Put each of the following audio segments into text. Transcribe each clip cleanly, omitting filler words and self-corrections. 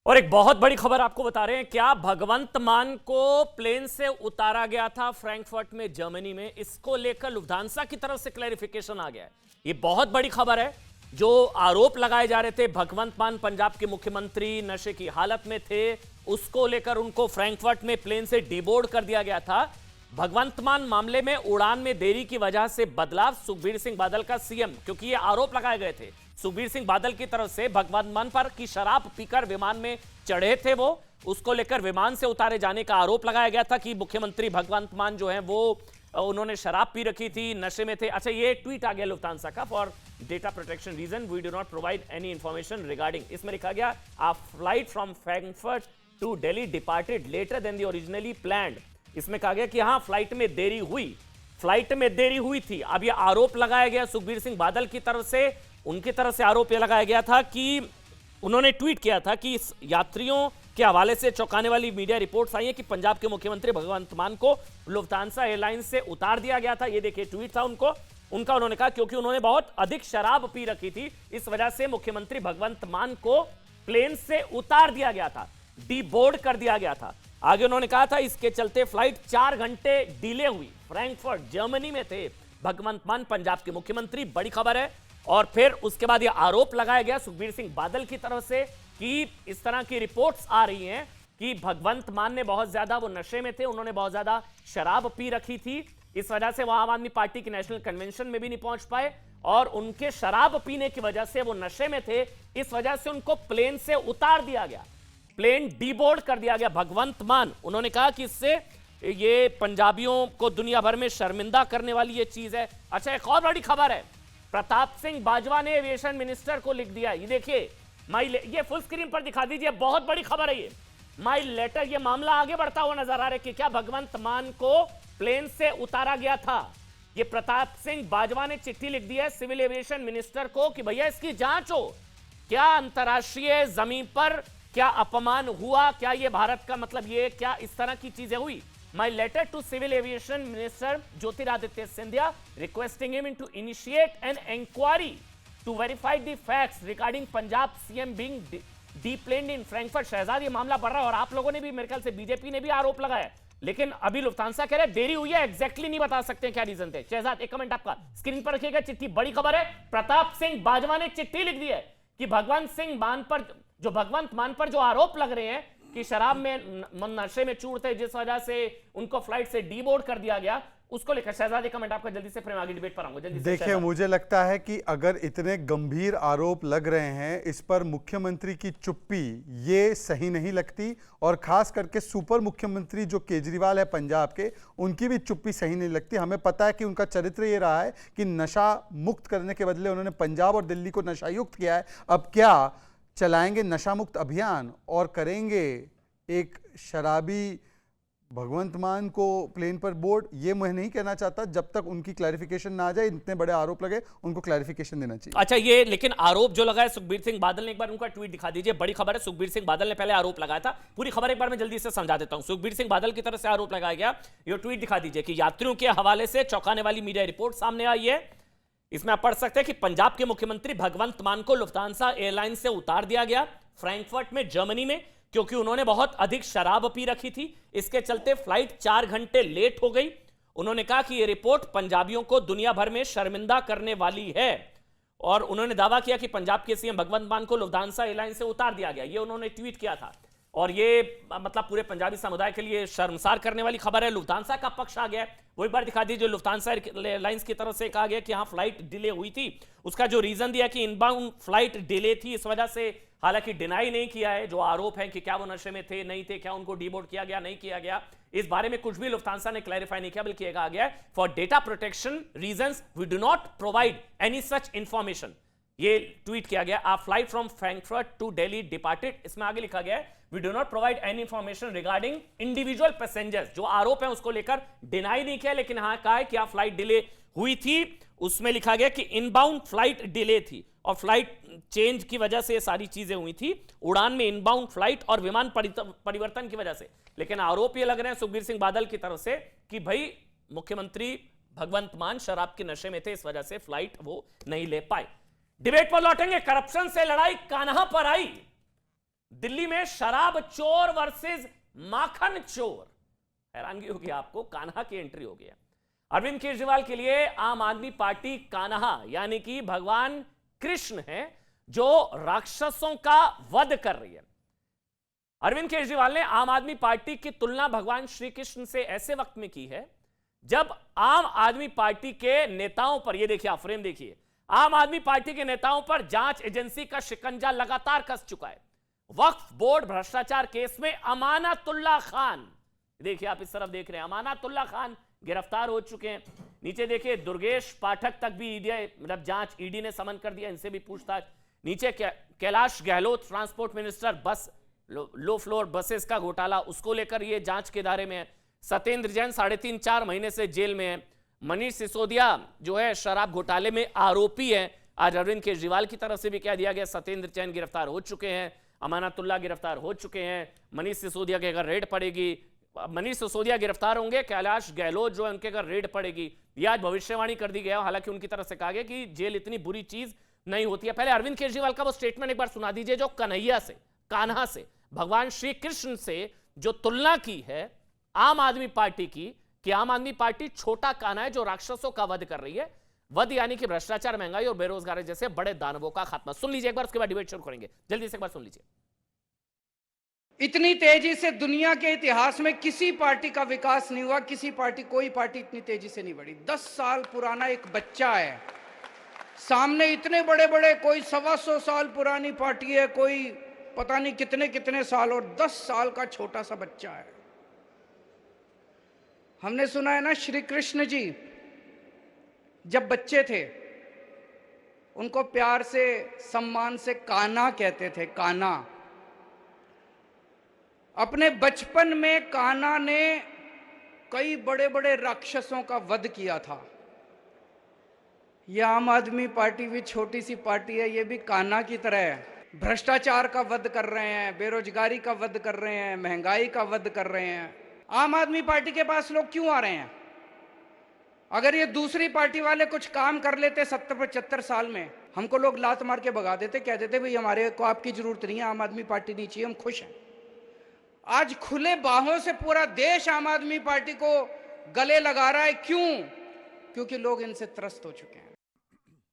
और एक बहुत बड़ी खबर आपको बता रहे हैं। क्या भगवंत मान को प्लेन से उतारा गया था फ्रैंकफर्ट में, जर्मनी में? इसको लेकर लुफ्थांसा की तरफ से क्लैरिफिकेशन आ गया है। ये बहुत बड़ी खबर है। जो आरोप लगाए जा रहे थे भगवंत मान पंजाब के मुख्यमंत्री नशे की हालत में थे, उसको लेकर उनको फ्रैंकफर्ट में प्लेन से डिबोर्ड कर दिया गया था। भगवंत मान मामले में उड़ान में देरी की वजह से बदलाव, सुखबीर सिंह बादल का सीएम, क्योंकि ये आरोप लगाए गए थे सुखबीर सिंह बादल की तरफ से भगवंत मान पर कि शराब पीकर विमान में चढ़े थे वो, उसको लेकर विमान से उतारे जाने का आरोप लगाया गया था कि मुख्यमंत्री भगवंत मान जो है वो उन्होंने शराब पी रखी थी, नशे में थे। अच्छा, ये ट्वीट आ गया लुफ्थांसा का, for data protection reason we do not provide any information regarding. इसमें लिखा गया a flight from Frankfurt to Delhi departed later than the originally planned. इसमें कहा गया कि हाँ, फ्लाइट में देरी हुई थी। अब ये आरोप लगाया गया सुखबीर सिंह बादल की तरफ से, उनकी तरफ से आरोप यह लगाया गया था कि उन्होंने ट्वीट किया था कि इस यात्रियों के हवाले से चौंकाने वाली मीडिया रिपोर्ट्स आई है कि पंजाब के मुख्यमंत्री भगवंत मान को लुफ्थांसा एयरलाइंस से उतार दिया गया था। ये देखिए ट्वीट था उनका उन्होंने कहा क्योंकि उन्होंने बहुत अधिक शराब पी रखी थी, इस वजह से मुख्यमंत्री भगवंत मान को प्लेन से उतार दिया गया था, डीबोर्ड कर दिया गया था। आगे उन्होंने कहा था इसके चलते फ्लाइट 4 घंटे डिले हुई। फ्रैंकफर्ट जर्मनी में थे भगवंत मान पंजाब के मुख्यमंत्री, बड़ी खबर है। और फिर उसके बाद यह आरोप लगाया गया सुखबीर सिंह बादल की तरफ से कि इस तरह की रिपोर्ट्स आ रही हैं कि भगवंत मान ने बहुत ज्यादा, वो नशे में थे, उन्होंने बहुत ज्यादा शराब पी रखी थी, इस वजह से वो आम आदमी पार्टी की नेशनल कन्वेंशन में भी नहीं पहुंच पाए, और उनके शराब पीने की वजह से, वो नशे में थे, इस वजह से उनको प्लेन से उतार दिया गया, प्लेन डीबोर्ड कर दिया गया। भगवंत मान, उन्होंने कहा कि इससे ये पंजाबियों को दुनिया भर में शर्मिंदा करने वाली ये चीज है। अच्छा, एक और बड़ी खबर है, प्रताप सिंह बाजवा ने एविएशन मिनिस्टर को लिख दिया। ये देखिए, ये फुल स्क्रीन पर दिखा दीजिए, बहुत बड़ी खबर है ये। माई लेटर, ये मामला आगे बढ़ता हुआ नजर आ रहा है कि क्या भगवंत मान को प्लेन से उतारा गया था। ये प्रताप सिंह बाजवा ने चिट्ठी लिख दी है सिविल एविएशन मिनिस्टर को कि भैया इसकी जांच हो, क्या अंतरराष्ट्रीय जमीन पर क्या अपमान हुआ, क्या ये भारत का, मतलब ये क्या इस तरह की चीजें हुई। My letter to Civil Aviation Minister Jyotiraditya Scindia requesting him to initiate an inquiry to verify the facts regarding Punjab CM being deplaned in Frankfurt। Shahzad, ये मामला बढ़ रहा है और आप लोगों ने भी, मेरे ख्याल से बीजेपी ने भी आरोप लगाया, लेकिन अभी लुफ्थांसा कह रहे देरी हुई है, एग्जैक्टली नहीं बता सकते क्या रीजन थे। शहजाद, एक कमेंट आपका स्क्रीन पर रखिएगा। चिट्ठी, बड़ी खबर है, प्रताप सिंह बाजवा ने चिट्ठी लिख दी है कि भगवंत मान पर जो आरोप लग रहे हैं कि शराब में, नशे में चूर थे, जिस वजह से उनको फ्लाइट से डीबोर्ड कर दिया गया, उसको लेकर शहजाद कमेंट आपका जल्दी से, फिर आगे डिबेट पर आऊंगा जल्दी से। देखिए, मुझे लगता है कि अगर इतने गंभीर आरोप लग रहे हैं, इस पर मुख्यमंत्री की चुप्पी ये सही नहीं लगती, और खास करके सुपर मुख्यमंत्री जो केजरीवाल है पंजाब के, उनकी भी चुप्पी सही नहीं लगती। हमें पता है कि उनका चरित्र ये रहा है कि नशा मुक्त करने के बदले उन्होंने पंजाब और दिल्ली को नशायुक्त किया है। अब क्या चलाएंगे नशा मुक्त अभियान और करेंगे एक शराबी भगवंत मान को प्लेन पर बोर्ड? ये मैं नहीं कहना चाहता, जब तक उनकी क्लैरिफिकेशन ना आ जाए। इतने बड़े आरोप लगे, उनको क्लैरिफिकेशन देना चाहिए। अच्छा, ये लेकिन आरोप जो लगाया सुखबीर सिंह बादल ने, एक बार उनका ट्वीट दिखा दीजिए, बड़ी खबर है। सुखबीर सिंह बादल ने पहले आरोप लगाया था, पूरी खबर एक बार मैं जल्दी से समझा देता हूं। सुखबीर सिंह बादल की तरफ से आरोप लगाया गया, ये ट्वीट दिखा दीजिए कि यात्रियों के हवाले से चौंकाने वाली मीडिया रिपोर्ट सामने आई है। इसमें आप पढ़ सकते हैं कि पंजाब के मुख्यमंत्री भगवंत मान को लुफ्थांसा एयरलाइन से उतार दिया गया फ्रैंकफर्ट में, जर्मनी में, क्योंकि उन्होंने बहुत अधिक शराब पी रखी थी। इसके चलते फ्लाइट 4 घंटे लेट हो गई। उन्होंने कहा कि यह रिपोर्ट पंजाबियों को दुनिया भर में शर्मिंदा करने वाली है, और उन्होंने दावा किया कि पंजाब के सीएम भगवंत मान को लुफ्थांसा एयरलाइन से उतार दिया गया। ये उन्होंने ट्वीट किया था, और ये मतलब पूरे पंजाबी समुदाय के लिए शर्मसार करने वाली खबर है। लुफ्थांसा का पक्ष आ गया, वो एक बार दिखा दीजिए। लुफ्थांसा एयरलाइंस की तरफ से कहा गया कि हाँ, फ्लाइट डिले हुई थी, उसका जो रीजन दिया कि इनबाउंड फ्लाइट डिले थी, इस वजह से, हालांकि डिनाई नहीं किया है जो आरोप है कि क्या वो नशे में थे, नहीं थे, क्या उनको डीबोर्ड किया गया, नहीं किया गया, इस बारे में कुछ भी लुफ्थांसा ने क्लैरिफाई नहीं किया, बल्कि कहा गया for data protection reasons we do not provide any such information. ये ट्वीट किया गया, a flight from Frankfurt to Delhi departed. इसमें आगे लिखा गया है we do not provide any information regarding individual passengers. जो आरोप है उसको लेकर डिनाई नहीं किया, लेकिन हाँ कहा है कि आप फ्लाइट डिले हुई थी। उसमें लिखा गया कि इनबाउंड फ्लाइट डिले थी, और फ्लाइट चेंज की वजह से ये सारी चीजें हुई थी, उड़ान में इनबाउंड फ्लाइट और विमान परिवर्तन की वजह से। लेकिन आरोप ये लग रहे हैं सुखबीर सिंह बादल की तरफ से कि भाई मुख्यमंत्री भगवंत मान शराब के नशे में थे, इस वजह से फ्लाइट वो नहीं ले पाए। डिबेट पर लौटेंगे। करप्शन से लड़ाई कान्हा पर आई, दिल्ली में शराब चोर वर्सेस माखन चोर। हैरानगी होगी आपको, कान्हा की एंट्री हो गई है। अरविंद केजरीवाल के लिए आम आदमी पार्टी कान्हा यानी कि भगवान कृष्ण है जो राक्षसों का वध कर रही है। अरविंद केजरीवाल ने आम आदमी पार्टी की तुलना भगवान श्री कृष्ण से ऐसे वक्त में की है जब आम आदमी पार्टी के नेताओं पर, यह देखिए आप फ्रेम देखिए, आम आदमी पार्टी के नेताओं पर जांच एजेंसी का शिकंजा लगातार कस चुका है। वक्फ बोर्ड भ्रष्टाचार केस में अमानतुल्लाह खान, देखिए आप इस तरफ देख रहे हैं, अमानतुल्लाह खान गिरफ्तार हो चुके हैं। नीचे देखिए दुर्गेश पाठक तक भी मतलब जांच ईडी ने समन कर दिया, इनसे भी पूछताछ। नीचे कैलाश गहलोत ट्रांसपोर्ट मिनिस्टर, बस लो फ्लोर बसेस का घोटाला, उसको लेकर ये जांच के दायरे में है। सत्येंद्र जैन 3.5-4 महीने से जेल में है। मनीष सिसोदिया जो है शराब घोटाले में आरोपी है। आज अरविंद केजरीवाल की तरफ से भी कह दिया गया सत्येंद्र जैन गिरफ्तार हो चुके हैं, अमानतुल्लाह गिरफ्तार हो चुके हैं। मनीष सिसोदिया के अगर रेड पड़ेगी, मनीष सिसोदिया गिरफ्तार होंगे, कैलाश गहलोत जो है उनके अगर रेड पड़ेगी। यह आज भविष्यवाणी कर दी गया, हालांकि उनकी तरफ से कहा गया कि जेल इतनी बुरी चीज नहीं होती है। पहले अरविंद केजरीवाल का वो स्टेटमेंट एक बार सुना दीजिए जो कन्हैया से, कान्हा से, भगवान श्री कृष्ण से जो तुलना की है आम आदमी पार्टी की, कि आम आदमी पार्टी छोटा कान्हा है जो राक्षसों का वध कर रही है। वध यानी कि भ्रष्टाचार, महंगाई और बेरोजगारी जैसे बड़े दानवों का खात्मा। सुन लीजिए एक बार, उसके बाद डिबेट शुरू करेंगे। जल्दी से एक बार सुन लीजिए। इतनी तेजी से दुनिया के इतिहास में किसी पार्टी का विकास नहीं हुआ, कोई पार्टी इतनी तेजी से नहीं बढ़ी। 10 साल पुराना एक बच्चा है, सामने इतने बड़े बड़े, कोई 125 साल पुरानी पार्टी है, कोई पता नहीं कितने कितने साल, और 10 साल का छोटा सा बच्चा है। हमने सुना है ना, श्री कृष्ण जी जब बच्चे थे उनको प्यार से, सम्मान से कान्हा कहते थे, कान्हा। अपने बचपन में कान्हा ने कई बड़े बड़े राक्षसों का वध किया था। यह आम आदमी पार्टी भी छोटी सी पार्टी है, ये भी कान्हा की तरह है। भ्रष्टाचार का वध कर रहे हैं, बेरोजगारी का वध कर रहे हैं, महंगाई का वध कर रहे हैं। आम आदमी पार्टी के पास लोग क्यों आ रहे हैं? अगर ये दूसरी पार्टी वाले कुछ काम कर लेते 70-75 साल में, हमको लोग लात मार के भगा देते, कह देते भाई हमारे को आपकी जरूरत नहीं है, आम आदमी पार्टी नहीं चाहिए, हम खुश हैं। आज खुले बाहों से पूरा देश आम आदमी पार्टी को गले लगा रहा है। क्यों? क्योंकि लोग इनसे त्रस्त हो चुके हैं।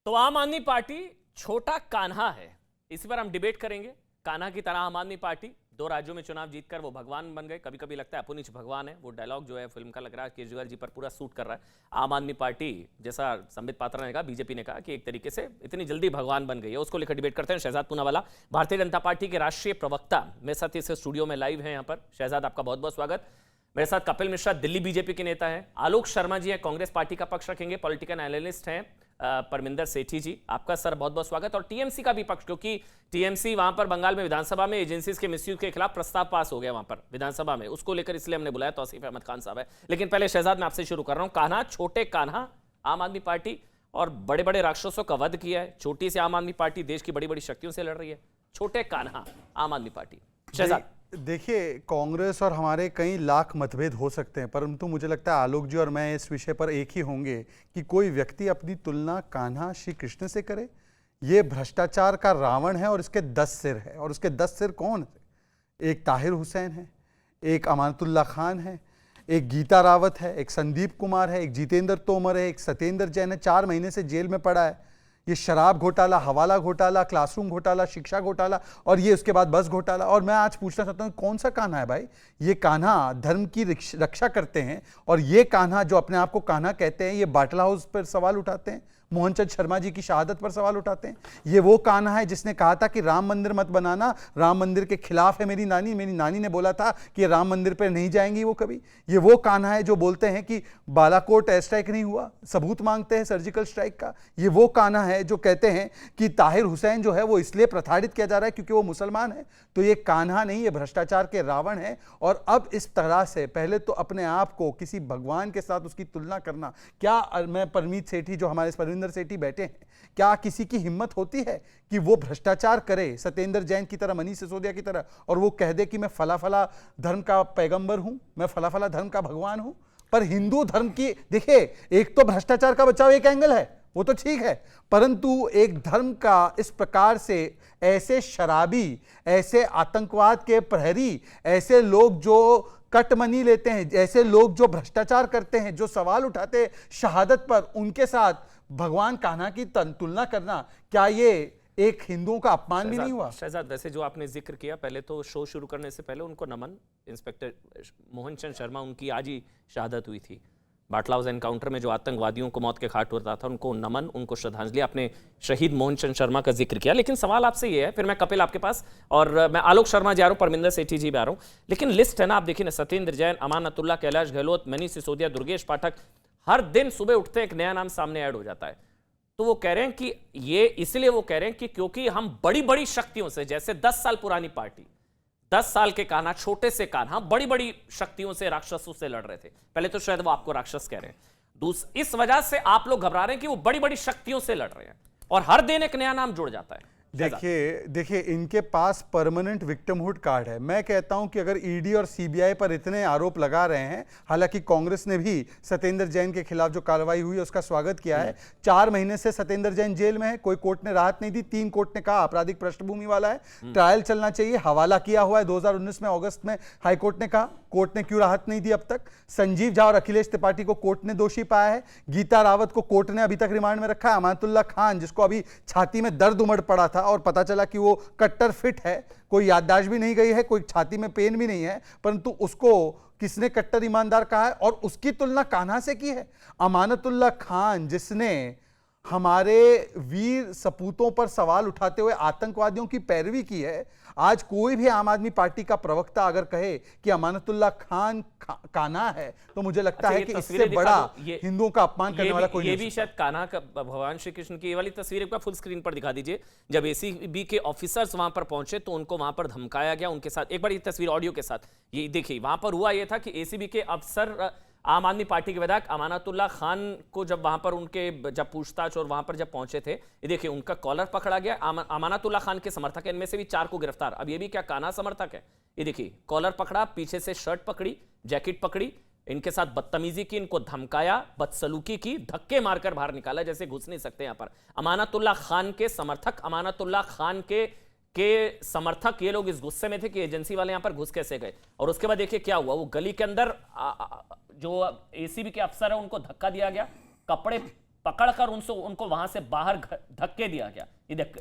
तो आम आदमी पार्टी छोटा कान्हा है, इसी पर हम डिबेट करेंगे। कान्हा की तरह आम आदमी पार्टी 2 राज्यों में चुनाव जीतकर वो भगवान बन गए। कभी कभी लगता है अपुनिच भगवान है, वो डायलॉग जो है फिल्म का लग रहा है केजरीवाल जी पर पूरा सूट कर रहा है। आम आदमी पार्टी, जैसा संबित पात्रा ने कहा, बीजेपी ने कहा कि एक तरीके से इतनी जल्दी भगवान बन गई है, उसको लेकर डिबेट करते हैं। शहजाद पूनावाला भारतीय जनता पार्टी के राष्ट्रीय प्रवक्ता मेरे साथ इस स्टूडियो में लाइव है यहाँ पर। शहजाद, आपका बहुत बहुत स्वागत। मेरे साथ कपिल मिश्रा दिल्ली बीजेपी के नेता हैं, आलोक शर्मा जी हैं, कांग्रेस पार्टी का पक्ष रखेंगे, पॉलिटिकल एनालिस्ट हैं परमिंदर सेठी जी, आपका सर बहुत बहुत स्वागत। और टीएमसी का भी पक्ष, क्योंकि टीएमसी वहां पर बंगाल में विधानसभा में एजेंसीज के मिसयूज के खिलाफ प्रस्ताव पास हो गया वहां पर विधानसभा में, उसको लेकर इसलिए हमने बुलाया। तौसीफ अहमद खान साहब है। लेकिन पहले शहजाद मैं आपसे शुरू कर रहा हूं। कान्हा, छोटे कान्हा आम आदमी पार्टी, और बड़े बड़े राक्षसों का वध किया है। छोटी सी आम आदमी पार्टी देश की बड़ी बड़ी शक्तियों से लड़ रही है। छोटे कान्हा आम आदमी पार्टी, शहजाद। देखिए, कांग्रेस और हमारे कई लाख मतभेद हो सकते हैं, परंतु मुझे लगता है आलोक जी और मैं इस विषय पर एक ही होंगे कि कोई व्यक्ति अपनी तुलना कान्हा श्री कृष्ण से करे। ये भ्रष्टाचार का रावण है और इसके 10 सिर है। और उसके 10 सिर कौन है? एक ताहिर हुसैन है, एक अमानतुल्लाह खान है, एक गीता रावत है, एक संदीप कुमार है, एक जितेंद्र तोमर है, एक सत्येंद्र जैन है, 4 महीने से जेल में पड़ा है। ये शराब घोटाला, हवाला घोटाला, क्लासरूम घोटाला, शिक्षा घोटाला, और ये उसके बाद बस घोटाला। और मैं आज पूछना चाहता हूँ, कौन सा कान्हा है भाई? ये कान्हा धर्म की रक्षा करते हैं, और ये कान्हा जो अपने आप को कान्हा कहते हैं, ये बाटला हाउस पर सवाल उठाते हैं, मोहनचंद शर्मा जी की शहादत पर सवाल उठाते हैं। ये वो कान्हा है जिसने कहा था कि राम मंदिर मत बनाना, राम मंदिर के खिलाफ है मेरी नानी ने बोला था कि राम मंदिर पर नहीं जाएंगी वो कभी। ये वो कान्हा है जो बोलते हैं कि बालाकोट एयर स्ट्राइक नहीं हुआ, सबूत मांगते हैं सर्जिकल स्ट्राइक का। ये वो कान्हा है जो कहते हैं कि ताहिर हुसैन जो है वो इसलिए प्रताड़ित किया जा रहा है क्योंकि वो मुसलमान है। तो ये कान्हा नहीं, ये भ्रष्टाचार के रावण है। और अब इस तरह से पहले तो अपने आप को किसी भगवान के साथ उसकी तुलना करना, क्या मैं परमीत सेठी जो हमारे परमिंदर सेठी बैठे हैं, क्या किसी की हिम्मत होती है कि वो भ्रष्टाचार करे सत्येंद्र जैन की तरह, मनीष सिसोदिया की तरह, और वो कह दे कि मैं फला फला धर्म का पैगंबर हूं, मैं फला फला धर्म का भगवान हूं? पर हिंदू धर्म की, देखिए, एक तो भ्रष्टाचार का बचाव एक एंगल है, वो तो ठीक है, परंतु एक धर्म का इस प्रकार से ऐसे शराबी, ऐसे आतंकवाद के प्रहरी, ऐसे लोग जो कट मनी लेते हैं, ऐसे लोग जो भ्रष्टाचार करते हैं, जो सवाल उठाते शहादत पर, उनके साथ भगवान कान्हा की तुलना करना, क्या ये एक हिंदुओं का अपमान भी नहीं हुआ? शहजाद, वैसे जो आपने जिक्र किया, पहले तो शो शुरू करने से पहले उनको नमन। इंस्पेक्टर मोहन चंद शर्मा, उनकी आज ही शहादत हुई थी बाटला हाउस एनकाउंटर में, जो आतंकवादियों को मौत के घाट उतारा था, उनको नमन, उनको श्रद्धांजलि। आपने शहीद मोहन चंद शर्मा का जिक्र किया, लेकिन सवाल आपसे ये है, फिर मैं कपिल आपके पास, और मैं आलोक शर्मा जी आ रहा हूं, परमिंदर सेठी जी भी आ रहा हूं, लेकिन लिस्ट है ना, आप देखिए ना, सत्येंद्र जैन, अमानतुल्लाह, कैलाश गहलोत, मनीष सिसोदिया, दुर्गेश पाठक, हर दिन सुबह उठते हैं एक नया नाम सामने ऐड हो जाता है। तो वो कह रहे हैं कि ये इसलिए वो कह रहे हैं कि क्योंकि हम बड़ी बड़ी शक्तियों से, जैसे 10 साल पुरानी पार्टी, 10 साल के कान्हा, छोटे से कान्हा, बड़ी बड़ी शक्तियों से, राक्षसों से लड़ रहे थे। पहले तो शायद वो आपको राक्षस कह रहे हैं, इस वजह से आप लोग घबरा रहे हैं कि वो बड़ी बड़ी शक्तियों से लड़ रहे हैं, और हर दिन एक नया नाम जुड़ जाता है। देखिए इनके पास परमानेंट विक्टिमहुड कार्ड है। मैं कहता हूं कि अगर ईडी और सीबीआई पर इतने आरोप लगा रहे हैं, हालांकि कांग्रेस ने भी सत्येंद्र जैन के खिलाफ जो कार्रवाई हुई है उसका स्वागत किया है। 4 महीने से सत्येंद्र जैन जेल में है, कोई कोर्ट ने राहत नहीं दी। 3 कोर्ट ने कहा आपराधिक पृष्ठभूमि वाला है, ट्रायल चलना चाहिए, हवाला किया हुआ है 2019 में, अगस्त में हाईकोर्ट ने कहा। कोर्ट ने क्यों राहत नहीं दी अब तक? संजीव झा और अखिलेश त्रिपाठी को कोर्ट ने दोषी पाया है। गीता रावत को कोर्ट ने अभी तक रिमांड में रखा है। अमानतुल्लाह खान, जिसको अभी छाती में दर्द उमड़ पड़ा था और पता चला कि वो कट्टर फिट है, कोई याददाश्त भी नहीं गई है, कोई छाती में पेन भी नहीं है, परंतु उसको किसने कट्टर ईमानदार कहा है और उसकी तुलना कान्हा से की है। अमानतुल्लाह खान, जिसने हमारे वीर सपूतों पर सवाल उठाते हुए आतंकवादियों की पैरवी की है, आज कोई भी आम आदमी पार्टी का प्रवक्ता अगर कहे कि अमानतुल्लाह खान कान्हा है, तो मुझे लगता है कि इससे बड़ा हिंदुओं का अपमान करने वाला कोई नहीं। ये भी शायद कान्हा का, भगवान श्री कृष्ण की ये वाली तस्वीर एक बार फुल स्क्रीन पर दिखा दीजिए। जब एसीबी के ऑफिसर्स वहां पर पहुंचे तो उनको वहां पर धमकाया गया, उनके साथ एक बार ये तस्वीर ऑडियो के साथ ये देखिए। वहां पर हुआ ये था कि एसीबी के अफसर, आम आदमी पार्टी के विधायक अमानतुल्लाह खान को जब वहां पर उनके जब पूछताछ और वहां पर जब पहुंचे थे, ये देखिए उनका कॉलर पकड़ा गया। अमानतुल्लाह खान के समर्थक है, इनमें से भी 4 को गिरफ्तार। अब ये भी क्या कान्हा समर्थक है? ये देखिए कॉलर पकड़ा, पीछे से शर्ट पकड़ी, जैकेट पकड़ी, इनके साथ बदतमीजी की, इनको धमकाया, बदसलूकी की, धक्के मारकर बाहर निकाला, जैसे घुस नहीं सकते यहां पर। अमानतुल्लाह खान के समर्थक, अमानतुल्लाह खान के समर्थक, ये लोग इस गुस्से में थे कि एजेंसी वाले यहां पर घुस कैसे गए। और उसके बाद देखिए क्या हुआ, वो गली के अंदर जो एसीबी के अफसर है उनको धक्का दिया गया, कपड़े पकड़कर उनको वहां से बाहर धक्के दिया गया।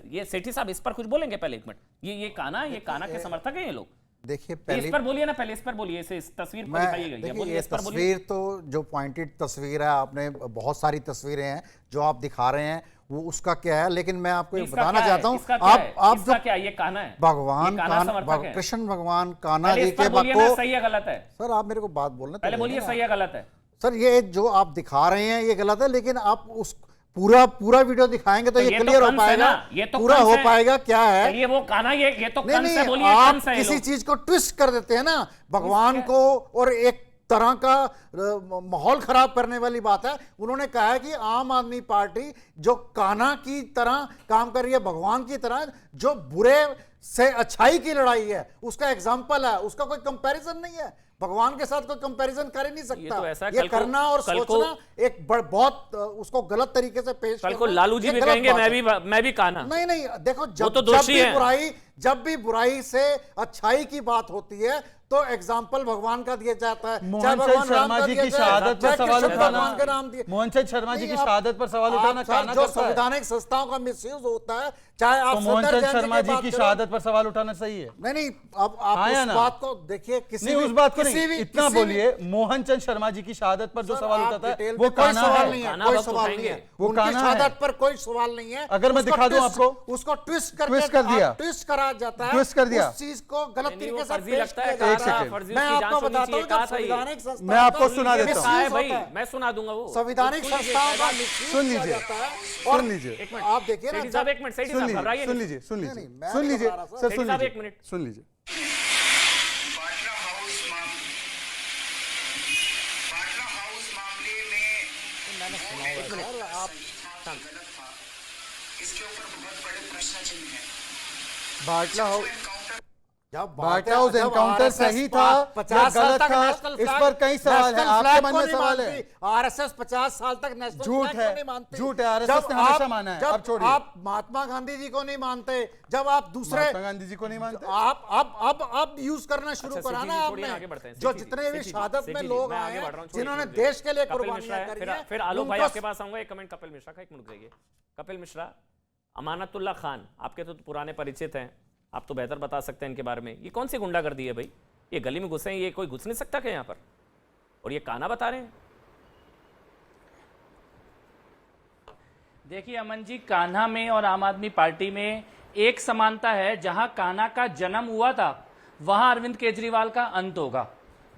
ये सेठी साहब इस पर कुछ बोलेंगे? पहले एक मिनट, ये कान्हा के समर्थक हैं ये लोग। देखिए पहले इस पर बोलिए ना, पहले इस पर बोलिए, इस तस्वीर पर दिखाइएगा। बोलिए इस पर बोलिए। तस्वीर तो जो पॉइंटेड तस्वीर है, आपने बहुत सारी तस्वीरें हैं जो आप दिखा रहे हैं, वो उसका क्या है, लेकिन मैं आपको बताना चाहता हूँ, आप जो क्या ये कान्हा है, भगवान कृष्ण भगवान कान्हा जी के भक्त को, सही है गलत है? सर आप मेरे को बात बोलना पहले बोलिए, सही है गलत है? सर ये जो आप दिखा रहे हैं ये गलत है, लेकिन आप उस पूरा वीडियो दिखाएंगे तो ये क्लियर हो पाएगा, ये तो पूरा हो पाएगा क्या है। ये वो कान्हा, ये तो नहीं, आप किसी चीज को ट्विस्ट कर देते हैं ना, भगवान को, और एक तरह का माहौल खराब करने वाली बात है। उन्होंने कहा है कि आम आदमी पार्टी जो कान्हा की तरह काम कर रही है, भगवान की तरह, जो बुरे से अच्छाई की लड़ाई है, उसका एग्जाम्पल है, उसका कोई कंपैरिजन नहीं है। भगवान के साथ कोई कंपैरिजन कर ही नहीं सकता। ये करना और सोचना एक बहुत उसको गलत तरीके से पेश करना। लालू जी भी कहेंगे मैं भी कान्हा। नहीं, देखो जब भी बुराई से अच्छाई की बात होती है तो एग्जाम्पल भगवान का दिया जाता है। मोहन चंद शर्मा जी की शहादत पर सवाल उठाना, मोहन चंद शर्मा जी की शहादत पर सवाल उठाना कान्हा जो संवैधानिक संस्थाओं का मिसयूज होता है, चाहे आप मोहन चंद शर्मा जी की शहादत पर सवाल उठाना सही है? नहीं, अब आप उस बात को देखिए, किसी उस बात को नहीं, इतना बोलिए, मोहन चंद शर्मा जी की शहादत पर जो सवाल उठाता है वो कान्हा है, कोई सवाल नहीं है, वो कान्हा शहादत पर कोई सवाल नहीं है। अगर मैं दिखा दूं आपको, उसको ट्विस्ट कर दिया, ट्विस्ट करा जाता है, ट्विस्ट कर दिया, उस चीज को गलत तरीके से पेश किया जाता है। मैं आपको बताता हूं, संवैधानिक संस्था, मैं आपको सुना देता हूं भाई, मैं सुना दूंगा वो संवैधानिक संस्थाओं का सुन लीजिए, सुन लीजिए, आप देखिए ना, एक मिनट, सुन लीजिए सर, सुन लीजिए, एक मिनट सुन लीजिए। बाटला हाउस मामले में इसके ऊपर बहुत बड़े प्रश्न चिन्ह हैं। बाटला हाउस जब व्हाइट हाउस एनकाउंटर सही था या 50 साल गलत तक था, नेशनल इस फ्लैग- पर कई सवाल नेशनल हैं। आपके फ्लैग मन को में नहीं सवाल है। मानती। आरएसएस 50 साल तक नेशनल झूठ फ्लैग है, को नहीं मानती। झूठ है, आरएसएस ने हमेशा माना है। अब छोड़िए। आप महात्मा गांधी जी को नहीं मानते, जब आप दूसरे महात्मा गांधी जी को नहीं मानते। आप अब यूज करना शुरू अच्छा, करा सेठी ना जी, छोड़िए, आगे आपने। बढ़ते हैं। जो सेठी जी, जितने भी सेठी जी, शहादत सेठी में जी, लोग मैं आए आगे बढ़ रहा हैं, हूं, छोड़िए, जिन्होंने छोड़िए। देश के लिए कपिल मिश्रा कुर्बानियां है, करी फिर हैं, फिर आलोक भाई उनको- आपके पास आऊंगा। 1 मिनट कपिल मिश्रा का, 1 मिनट जाइए। कपिल मिश्रा, अमानतुल्लाह खान आपके तो पुराने परिचित हैं, आप तो बेहतर बता सकते हैं इनके बारे में। ये कौन सी गुंडागर्दी है भाई? ये गली में घुसे हैं, ये कोई घुस नहीं सकता क्या यहाँ पर? और ये काना बता रहे हैं। देखिए अमन जी, कान्हा में और आम आदमी पार्टी में एक समानता है। जहां कान्हा का जन्म हुआ था वहां अरविंद केजरीवाल का अंत होगा।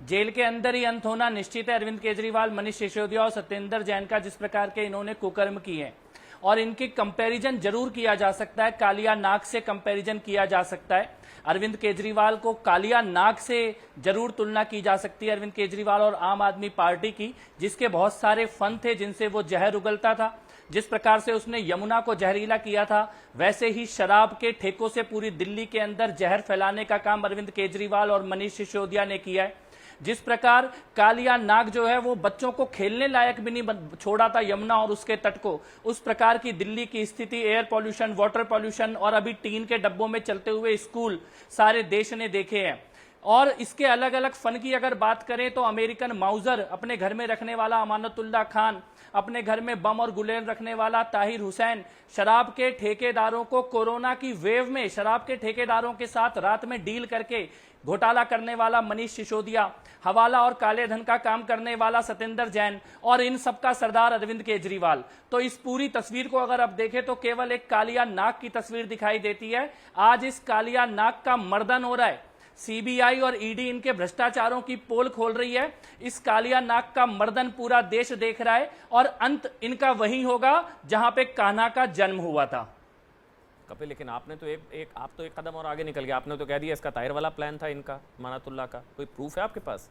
जेल के अंदर ही अंत होना निश्चित है। अरविंद केजरीवाल, मनीष सिसोदिया और सत्येंद्र जैन का जिस प्रकार के इन्होंने कुकर्म किए हैं, और इनके कंपैरिजन जरूर किया जा सकता है, कालिया नाग से कंपैरिजन किया जा सकता है। अरविंद केजरीवाल को कालिया नाग से जरूर तुलना की जा सकती है, अरविंद केजरीवाल और आम आदमी पार्टी की, जिसके बहुत सारे फन थे जिनसे वो जहर उगलता था। जिस प्रकार से उसने यमुना को जहरीला किया था, वैसे ही शराब के ठेकों से पूरी दिल्ली के अंदर जहर फैलाने का काम अरविंद केजरीवाल और मनीष सिसोदिया ने किया है। जिस प्रकार कालिया नाग जो है वो बच्चों को खेलने लायक भी नहीं छोड़ा था यमुना और उसके तट को, उस प्रकार की दिल्ली की स्थिति, एयर पॉल्यूशन, वाटर पॉल्यूशन और अभी टीन के डब्बों में चलते हुए स्कूल सारे देश ने देखे हैं। और इसके अलग अलग फन की अगर बात करें तो अमेरिकन माउजर अपने घर में रखने वाला अमानतुल्लाह खान, अपने घर में बम और गुलेल रखने वाला ताहिर हुसैन, शराब के ठेकेदारों को कोरोना की वेव में शराब के ठेकेदारों के साथ रात में डील करके घोटाला करने वाला मनीष सिसोदिया, हवाला और काले धन का काम करने वाला सत्येंद्र जैन, और इन सबका सरदार अरविंद केजरीवाल। तो इस पूरी तस्वीर को अगर आप देखें तो केवल एक कालिया नाग की तस्वीर दिखाई देती है। आज इस कालिया नाग का मर्दन हो रहा है। सीबीआई और ईडी इनके भ्रष्टाचारों की पोल खोल रही है। इस कालिया नाग का मर्दन पूरा देश देख रहा है, और अंत इनका वही होगा जहां पे कान्हा का जन्म हुआ था। कपिल, लेकिन आपने तो आप तो एक कदम और आगे निकल गए। आपने तो कह दिया इसका ताहिर वाला प्लान था इनका, अमानतुल्लाह का। कोई प्रूफ है आपके पास?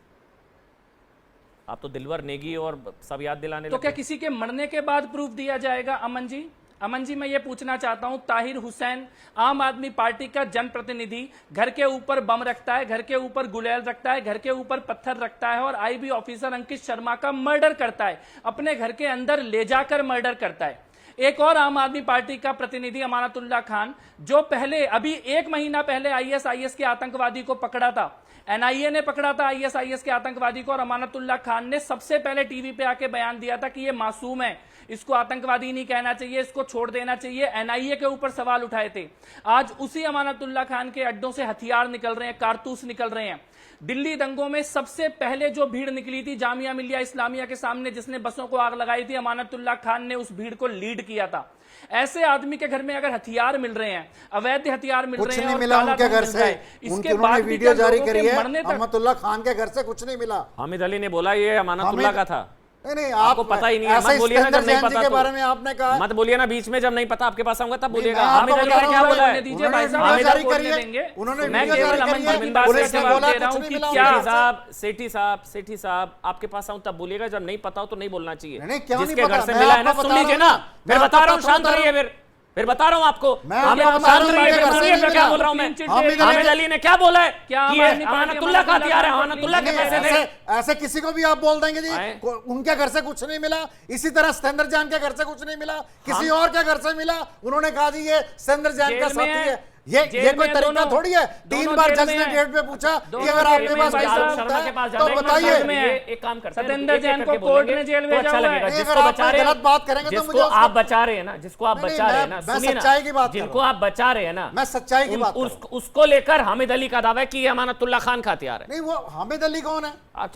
आप तो दिलवर नेगी और सब याद दिलाने तो लगे। क्या किसी के मरने के बाद प्रूफ दिया जाएगा? अमन जी, अमन जी, मैं ये पूछना चाहता हूं, ताहिर हुसैन आम आदमी पार्टी का जनप्रतिनिधि, घर के ऊपर बम रखता है, घर के ऊपर गुलेल रखता है, घर के ऊपर पत्थर रखता है, और आईबी ऑफिसर अंकित शर्मा का मर्डर करता है, अपने घर के अंदर ले जाकर मर्डर करता है। एक और आम आदमी पार्टी का प्रतिनिधि अमानतुल्लाह खान, जो पहले अभी 1 महीना पहले आईएसआईएस के आतंकवादी को पकड़ा था, एनआईए ने पकड़ा था आईएसआईएस के आतंकवादी को, और अमानतुल्लाह खान ने सबसे पहले टीवी पे आके बयान दिया था कि ये मासूम है, इसको आतंकवादी नहीं कहना चाहिए, इसको छोड़ देना चाहिए। एनआईए के ऊपर सवाल उठाए थे। आज उसी अमानतुल्लाह खान के अड्डों से हथियार निकल रहे हैं, कारतूस निकल रहे हैं। दिल्ली दंगों में सबसे पहले जो भीड़ निकली थी जामिया मिलिया इस्लामिया के सामने, जिसने बसों को आग लगाई थी, अमानतुल्लाह खान ने उस भीड़ को लीड किया था। ऐसे आदमी के घर में अगर हथियार मिल रहे हैं, अवैध हथियार मिल रहे हैं, कुछ नहीं और मिला काला उनके धन घर मिल से। रहा है, इसके उन्होंने बाद भी वीडियो क्या जारी लोगों करी के है, मरने तक? अहमदुल्ला खान के घर से कुछ नहीं मिला। हामिद अली ने बोला ये अमानतुल्लाह का था। नहीं, आपको पता ही नहीं है। मत बोलिए ना जब नहीं पता के तो। बारे में आपने कहा, मत बोलिए ना बीच में, जब नहीं पता आपके पास आऊंगा तब बोलिएगा। मैं हामिद आपको अली बता ने रहा क्या हूं, बोला है? बोलने दीजिए उन्होंने भाई साहब, वीडियो आप जारी बोलने करी है। देंगे। उन्होंने मैं वीडियो केवल जारी अमन करी है। जी बिंदास का पुलिस ने जवाब बोला दे रहा कुछ हूं नहीं कि मिला क्या उनके घर से। सेठी साहब आपके पास आऊं तब बोलिएगा, जब नहीं पता हो तो नहीं बोलना चाहिए। नहीं, क्यों नहीं जिसके पता? घर से मैं मिला है ना, आपको सुन बता लीजिए रहा ना। हूं। फिर मैं बता रहा हूं, आपको शांत बता रहा रहिए। फिर बता रहा हूं आपको। मैं हामिद आपको शांत बता रहा हूं, रहिए, उनके फिर घर से सुनिए नहीं क्या मिला। बोल रहा हूं मैं। हामिद हामिद अली ने क्या बोला है क्या कि आम आदमी अमानतुल्लाह का पार्टी हथियार है, अमानतुल्लाह के अमानतुल्लाह पैसे थे। ऐसे किसी को भी आप बोल देंगे जी, आए? उनके घर से कुछ नहीं मिला। इसी तरह सत्येंद्र जैन के घर से कुछ नहीं मिला, किसी और के घर से मिला, उन्होंने कहा जी ये सत्येंद्र जैन का जेल में साथी है। है। ये जेल कोई में तरीका दोनों- थोड़ी है। 3 बार जेल जज में ने है। डेट पे पूछा कि दोनों अगर जेल आपके में पास भाई कोई साहब, सबूत शर्मा के पास है जाते तो हैं, बताइए। जेल में है। एक काम करते हैं, सत्येंद्र एक-एक जैन करके को कोर्ट बोलेंगे, ने जेल तो भेजा अच्छा हुआ है। लगेगा। नहीं, जिसको अगर आप बचा रहे गलत बात करेंगे तो मुझे जिसको उसका- आप बचा रहे हैं ना, जिसको आप नहीं, बचा रहे हैं ना, मैं सुनिए ना, सच्चाई की बात कर जिनको रहा आप बचा रहे हैं ना, मैं सच्चाई की बात कर रहा हूं। उसको लेकर हामिद अली का दावा है कि ये अमानतुल्लाह खान का हथियार है। नहीं, वो हामिद अली कौन है?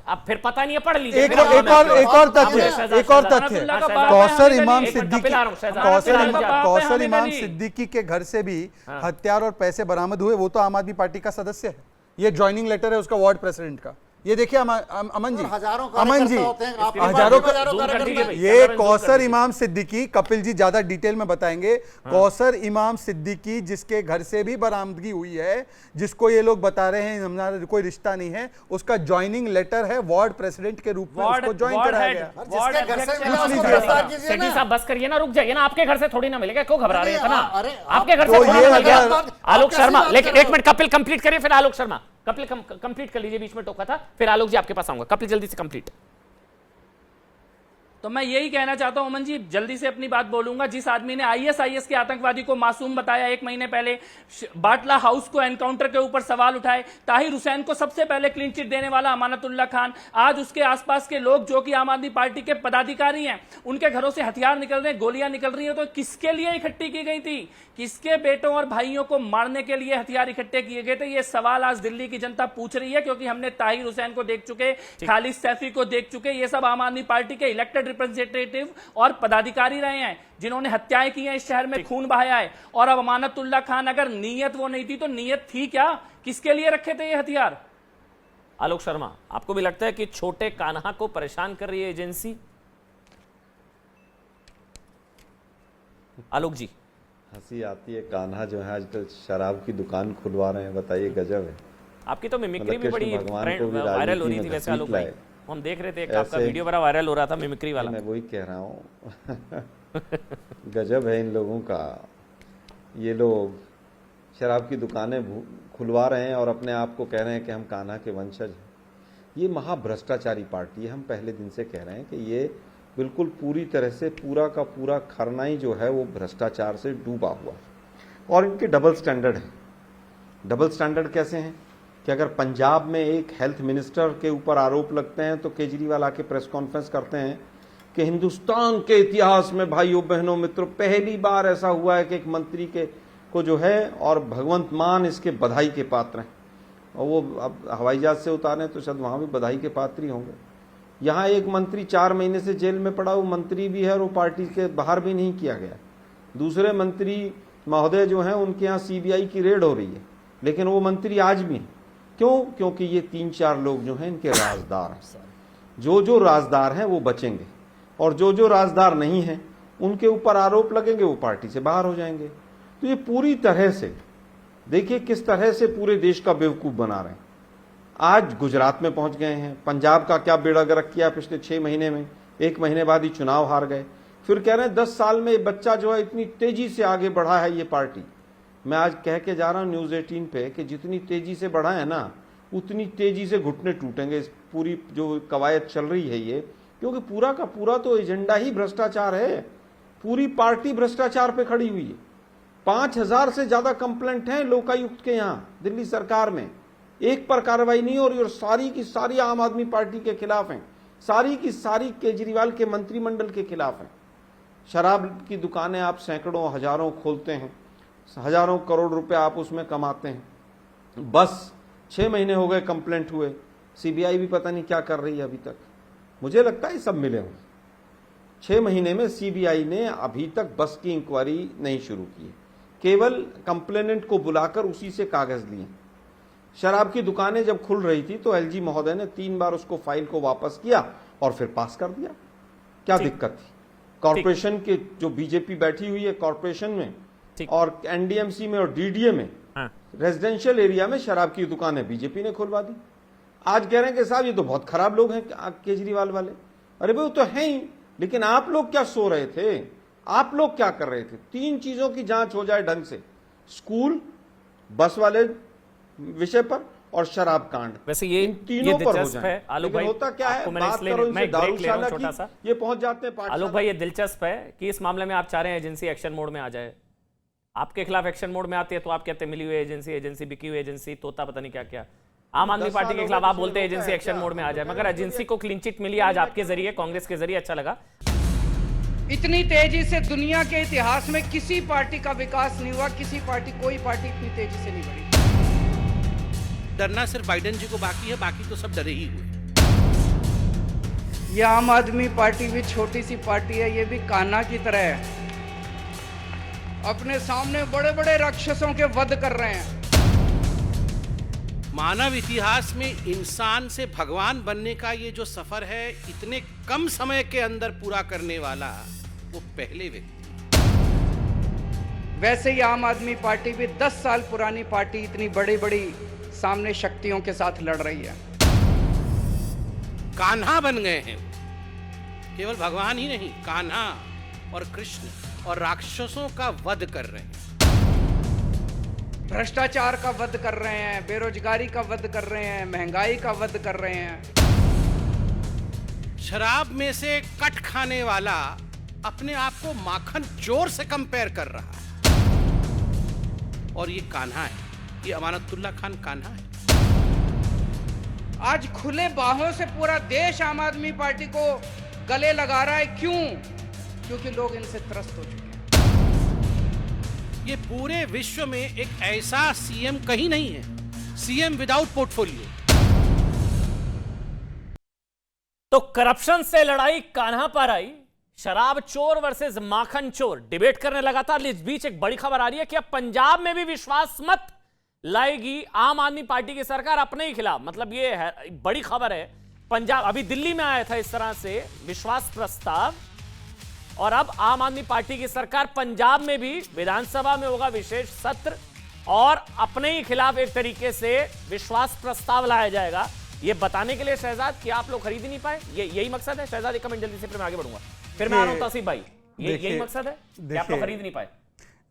अब फिर पता नहीं है, पढ़ लीजिए। एक फिर आप हमें- और तथ्य, शहजाद, एक और शहजाद, तथ्य। अब्दुल्ला का बाप कौसर हामिद इमाम अली। सिद्दीकी, कपिल आ रहा हूं, शहजाद, कपिल आ रहा हूं। कौसर हामिद इमाम अली। सिद्दीकी के घर से भी हथियार और पैसे बरामद हुए। वो तो आम आदमी पार्टी का सदस्य है। ये ज्वाइनिंग लेटर है उसका वार्ड प्रेसिडेंट का। ये देखिए अमन जी, हजारों अमन जी, कार्यकर्ता होते हैं, आप हजारों कार्यकर्ता। ये कौसर इमाम सिद्दीकी, कपिल जी ज्यादा डिटेल में बताएंगे। कौसर इमाम सिद्दीकी जिसके घर से भी बरामदगी हुई है, जिसको ये लोग बता रहे हैं हमारा कोई रिश्ता नहीं है, उसका ज्वाइनिंग लेटर है, वार्ड प्रेसिडेंट के रूप में उसको ज्वाइन कराया गया। जिसके घर से मिला उसको गिरफ्तार कीजिए सेठी ना। साहब बस करिए ना, रुक जाइए ना, आपके घर से थोड़ी ना मिलेगा, क्यों घबरा रहे हैं इतना? अरे, आपके घर तो से थोड़ी ये ना मिल गया। अगर- आलोक कैसी शर्मा, बात लेकिन कर रहे एक मिनट, कपिल कंप्लीट करिए, फिर आलोक शर्मा। कपिल कंप्लीट कर लीजिए, बीच में टोका था, फिर आलोक जी आपके पास आऊंगा। कपिल जल्दी से कंप्लीट। तो मैं यही कहना चाहता हूं अमन जी, जल्दी से अपनी बात बोलूंगा। जिस आदमी ने आईएसआईएस के आतंकवादी को मासूम बताया 1 महीने पहले, बाटला हाउस को एनकाउंटर के ऊपर सवाल उठाए, ताहिर हुसैन को सबसे पहले क्लीन चिट देने वाला अमानतुल्ला खान, आज उसके आसपास के लोग जो कि आम आदमी पार्टी के पदाधिकारी हैं, उनके घरों से हथियार निकल रहे हैं, गोलियां निकल रही हैं, तो किसके लिए इकट्ठी की गई थी? किसके बेटों और भाइयों को मारने के लिए हथियार इकट्ठे किए गए थे? ये सवाल आज दिल्ली की जनता पूछ रही है, क्योंकि हमने ताहिर हुसैन को देख चुके, खालिद सैफी को देख चुके, ये सब आम आदमी पार्टी के इलेक्टेड रिप्रेजेंटेटिव और पदाधिकारी रहे हैं जिन्होंने हत्याएं की हैं, इस शहर में खून बहाया है। और अब अमानतुल्ला खान, अगर नीयत वो नहीं थी तो नीयत थी क्या? किसके लिए रखे थे ये हथियार? आलोक शर्मा, आपको भी लगता है कि छोटे कान्हा को परेशान कर रही है एजेंसी? आलोक जी, हंसी आती है। कान्हा जो है आजकल शराब की दुकान खुलवा रहे हैं, बताइए, गजब है। आपकी तो मिमिक्री भी मतलब बड़ी कृष्ण भगवान को भी वायरल हो रही राजनीति थी में वैसे आलोक घसीट भाई, लाए। हम देख रहे थे, एक आपका ऐसे- वीडियो बड़ा वायरल हो रहा था मिमिक्री वाला। मैं वही कह रहा हूँ गजब है इन लोगों का। ये लोग शराब की दुकानें खुलवा रहे हैं और अपने आप को कह रहे हैं कि हम कान्हा के वंशज हैं। ये महाभ्रष्टाचारी पार्टी है। हम पहले दिन से कह रहे हैं कि ये बिल्कुल पूरी तरह से पूरा का पूरा खरनाई जो है वो भ्रष्टाचार से डूबा हुआ है। और इनके डबल स्टैंडर्ड हैं। डबल स्टैंडर्ड कैसे हैं कि अगर पंजाब में एक हेल्थ मिनिस्टर के ऊपर आरोप लगते हैं तो केजरीवाल आके प्रेस कॉन्फ्रेंस करते हैं कि हिंदुस्तान के इतिहास में भाइयों बहनों मित्रों पहली बार ऐसा हुआ है कि एक मंत्री के को जो है, और भगवंत मान इसके बधाई के पात्र हैं। और वो अब हवाई जहाज से उतारे तो शायद वहां भी बधाई के पात्र ही होंगे। यहाँ एक मंत्री 4 महीने से जेल में पड़ा, वो मंत्री भी है और वो पार्टी के बाहर भी नहीं किया गया। दूसरे मंत्री महोदय जो हैं उनके यहाँ सीबीआई की रेड हो रही है, लेकिन वो मंत्री आज भी हैं। क्यों? क्योंकि ये 3-4 लोग जो हैं इनके राजदार हैं। जो राजदार हैं वो बचेंगे, और जो राजदार नहीं हैं उनके ऊपर आरोप लगेंगे, वो पार्टी से बाहर हो जाएंगे। तो ये पूरी तरह से देखिए किस तरह से पूरे देश का बेवकूफ बना रहे हैं। आज गुजरात में पहुंच गए हैं। पंजाब का क्या बेड़ा गर्क किया पिछले 6 महीने में, 1 महीने बाद ही चुनाव हार गए। फिर कह रहे हैं 10 साल में बच्चा जो है इतनी तेजी से आगे बढ़ा है ये पार्टी। मैं आज कह के जा रहा हूं न्यूज 18 पे कि जितनी तेजी से बढ़ा है ना, उतनी तेजी से घुटने टूटेंगे। इस पूरी जो कवायद चल रही है ये, क्योंकि पूरा का पूरा तो एजेंडा ही भ्रष्टाचार है। पूरी पार्टी भ्रष्टाचार पे खड़ी हुई है। 5000 से ज्यादा कंप्लेंट हैं लोकायुक्त के यहाँ दिल्ली सरकार में, एक पर कार्रवाई नहीं हो रही, और सारी की सारी आम आदमी पार्टी के खिलाफ हैं, सारी की सारी केजरीवाल के मंत्रिमंडल के खिलाफ हैं। शराब की दुकानें आप सैकड़ों हजारों खोलते हैं, हजारों करोड़ रुपए आप उसमें कमाते हैं। बस 6 महीने हो गए कंप्लेंट हुए, सीबीआई भी पता नहीं क्या कर रही है अभी तक। मुझे लगता है सब मिले होंगे। 6 महीने में सीबीआई ने अभी तक बस की इंक्वायरी नहीं शुरू की, केवल कंप्लेनेंट को बुलाकर उसी से कागज लिए। शराब की दुकानें जब खुल रही थी तो एलजी महोदय ने 3 बार उसको फाइल को वापस किया और फिर पास कर दिया। क्या दिक्कत थी? कॉर्पोरेशन के जो बीजेपी बैठी हुई है कॉर्पोरेशन में और एनडीएमसी में और डीडीए में, रेजिडेंशियल एरिया में शराब की दुकानें बीजेपी ने खुलवा दी। आज कह रहे हैं कि साहब ये तो बहुत खराब लोग हैं केजरीवाल वाले। अरे भाई वो तो है ही, लेकिन आप लोग क्या सो रहे थे? आप लोग क्या कर रहे थे? 3 चीजों की जांच हो जाए ढंग से, स्कूल, बस वाले विषय पर और शराब कांड। वैसे ये तीनों पर हो दिलचस्प है जाए। आलोक लेकिन भाई, होता क्या है, आपको मैंने बात इसलिए करो मैं इनसे एक ब्रेक ले रहा दारूशाला हूं छोटा की, सा। ये पहुंच जाते हैं पाठशाला। आलोक भाई, ये दिलचस्प है कि इस मामले में आप चाह रहे हैं एजेंसी एक्शन मोड में आ जाए। आपके खिलाफ एक्शन मोड में आती है तो आप कहते हैं मिली हुई एजेंसी बिकी हुई एजेंसी, तोता पता नहीं क्या क्या। आम आदमी पार्टी के खिलाफ आप बोलते हैं एजेंसी एक्शन मोड में आ जाए, मगर एजेंसी को क्लीन चिट मिली आज आपके जरिए, कांग्रेस के जरिए। अच्छा लगा। इतनी तेजी से दुनिया के इतिहास में किसी पार्टी का विकास नहीं हुआ, कोई पार्टी इतनी तेजी से नहीं बढ़ी। डरना सिर्फ बाइडेन जी को बाकी है, बाकी तो सब डरे ही हुए। ये आम आदमी पार्टी भी छोटी सी पार्टी है, ये भी कान्हा की तरह है। अपने सामने बड़े बड़े राक्षसों के वध कर रहे हैं। मानव इतिहास में इंसान से भगवान बनने का ये जो सफर है, इतने कम समय के अंदर पूरा करने वाला वो पहले व्यक्ति। वैसे ही आम आदमी पार्टी भी 10 साल पुरानी पार्टी इतनी बड़ी बड़ी सामने शक्तियों के साथ लड़ रही है। कान्हा बन गए हैं, केवल भगवान ही नहीं, कान्हा और कृष्ण, और राक्षसों का वध कर रहे हैं, भ्रष्टाचार का वध कर रहे हैं, बेरोजगारी का वध कर रहे हैं, महंगाई का वध कर रहे हैं। शराब में से कट खाने वाला अपने आप को माखन चोर से कंपेयर कर रहा है, और ये कान्हा है, ये अमानतुल्लाह खान कान्हा है। आज खुले बाहों से पूरा देश आम आदमी पार्टी को गले लगा रहा है। क्यों? क्योंकि लोग इनसे त्रस्त हो चुके हैं। ये पूरे विश्व में एक ऐसा सीएम कहीं नहीं है, सीएम विदाउट पोर्टफोलियो। तो करप्शन से लड़ाई कान्हा पर आई, शराब चोर वर्सेस माखन चोर डिबेट करने लगातार। इस बीच एक बड़ी खबर आ रही है कि अब पंजाब में भी विश्वास मत लाएगी आम आदमी पार्टी की सरकार अपने ही खिलाफ। मतलब ये है बड़ी खबर है। पंजाब, अभी दिल्ली में आया था इस तरह से विश्वास प्रस्ताव, और अब आम आदमी पार्टी की सरकार पंजाब में भी विधानसभा में होगा विशेष सत्र, और अपने ही खिलाफ एक तरीके से विश्वास प्रस्ताव लाया जाएगा। ये बताने के लिए शहजाद कि आप लोग खरीद ही नहीं पाए, यही मकसद है। शहजाद एक कमेंट जल्दी से, फिर मैं आगे बढ़ूंगा, फिर मैं आ रहा हूं तौसीफ भाई। यही मकसद है कि आप लोग खरीद नहीं पाए।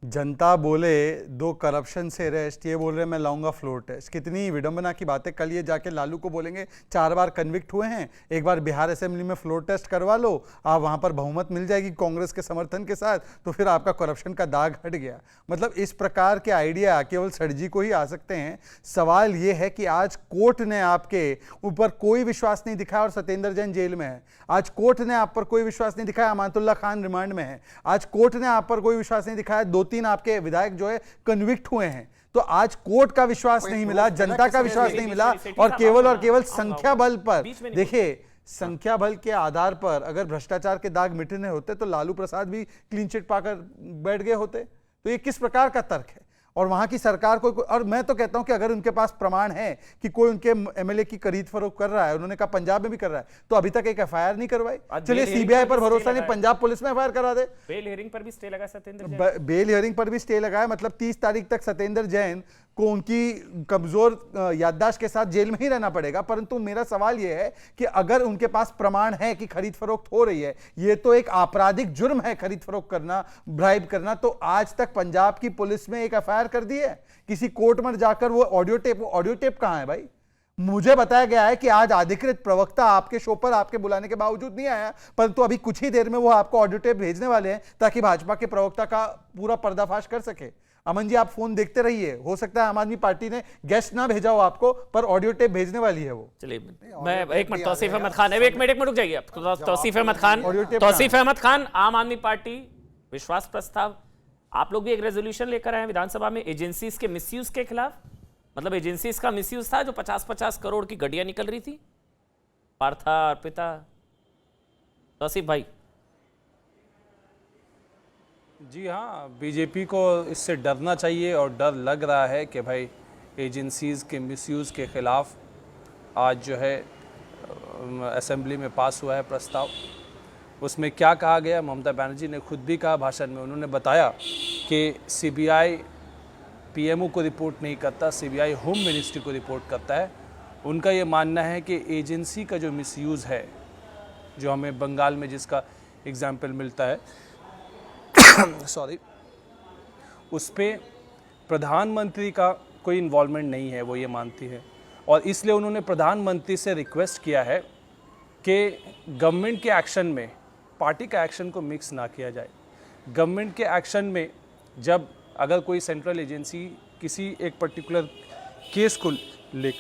जनता बोले 2 करप्शन से अरेस्ट, ये बोल रहे मैं लाऊंगा फ्लोर टेस्ट। कितनी विडंबना की बात है। कल ये जाके लालू को बोलेंगे 4 बार कन्विक्ट हुए हैं, एक बार बिहार असेंबली में फ्लोर टेस्ट करवा लो, आप वहां पर बहुमत मिल जाएगी कांग्रेस के समर्थन के साथ, तो फिर आपका करप्शन का दाग हट गया। मतलब इस प्रकार के आइडिया केवल सड़जी को ही आ सकते हैं। सवाल ये है कि आज कोर्ट ने आपके ऊपर कोई विश्वास नहीं दिखाया और सत्येंद्र जैन जेल में है। आज कोर्ट ने आप पर कोई विश्वास नहीं दिखाया, अमानतुल्लाह खान रिमांड में है। आज कोर्ट ने आप पर कोई विश्वास नहीं दिखाया, 2-3 आपके विधायक जो है कन्विक्ट हुए हैं। तो आज कोर्ट का विश्वास नहीं मिला, जनता का विश्वास नहीं मिला, और केवल संख्या बल पर, देखिए संख्या बल के आधार पर अगर भ्रष्टाचार के दाग मिटने होते तो लालू प्रसाद भी क्लीन चिट पाकर बैठ गए होते। तो ये किस प्रकार का तर्क है? और वहां की सरकार को, और मैं तो कहता हूं कि अगर उनके पास प्रमाण है कि कोई उनके एमएलए की खरीद फरोख्त कर रहा है, उन्होंने कहा पंजाब में भी कर रहा है, तो अभी तक एक एफआईआर नहीं करवाई। चलिए सीबीआई पर भरोसा नहीं, पंजाब पुलिस में एफआईआर करा दे। बेल हियरिंग पर भी स्टे लगा सत्येंद्र जैन, बेल हियरिंग पर भी स्टे लगाया। मतलब 30 तारीख तक सत्येंद्र जैन को उनकी कमजोर याददाश्त के साथ जेल में ही रहना पड़ेगा। परंतु मेरा सवाल यह है कि अगर उनके पास प्रमाण है कि खरीद फरोख्त हो रही है, ये तो एक आपराधिक जुर्म है खरीद फरोख्त करना, ब्राइब करना, तो आज तक पंजाब की पुलिस में एक एफआईआर कर दी है किसी कोर्ट में जाकर। वो ऑडियो टेप कहां है भाई? मुझे बताया गया है कि आज अधिकृत प्रवक्ता आपके शो पर आपके बुलाने के बावजूद नहीं आया, परंतु अभी कुछ ही देर में वो आपको ऑडियो टेप भेजने वाले हैं ताकि भाजपा के प्रवक्ता का पूरा पर्दाफाश कर सके। अमन जी, आप फोन देखते रहिए, हो सकता है आम आदमी पार्टी ने गेस्ट ना भेजा हो आपको, पर ऑडियो टेप भेजने वाली है वो। चलिए मैं एक मिनट, तौसीफ अहमद खान, एक मिनट रुक जाइए आप। तौसीफ अहमद खान, आम आदमी पार्टी विश्वास प्रस्ताव, आप लोग भी एक रेजोल्यूशन लेकर आए विधानसभा में एजेंसीज के मिसयूज के खिलाफ। मतलब एजेंसीज का मिसयूज था, जो 50-50 करोड़ की गड्डियां निकल रही थी, पार्था, अर्पिता। तौसीफ भाई। जी हाँ, बीजेपी को इससे डरना चाहिए, और डर लग रहा है कि भाई एजेंसीज़ के मिसयूज़ के ख़िलाफ़ आज जो है असेंबली में पास हुआ है प्रस्ताव। उसमें क्या कहा गया, ममता बनर्जी ने खुद भी कहा भाषण में, उन्होंने बताया कि सीबीआई पीएमओ को रिपोर्ट नहीं करता, सीबीआई होम मिनिस्ट्री को रिपोर्ट करता है। उनका ये मानना है कि एजेंसी का जो मिसयूज़ है, जो हमें बंगाल में जिसका एग्जाम्पल मिलता है सॉरी, उस पर प्रधानमंत्री का कोई इन्वॉल्वमेंट नहीं है, वो ये मानती है। और इसलिए उन्होंने प्रधानमंत्री से रिक्वेस्ट किया है कि गवर्नमेंट के एक्शन में पार्टी का एक्शन को मिक्स ना किया जाए। गवर्नमेंट के एक्शन में जब अगर कोई सेंट्रल एजेंसी किसी एक पर्टिकुलर केस को ले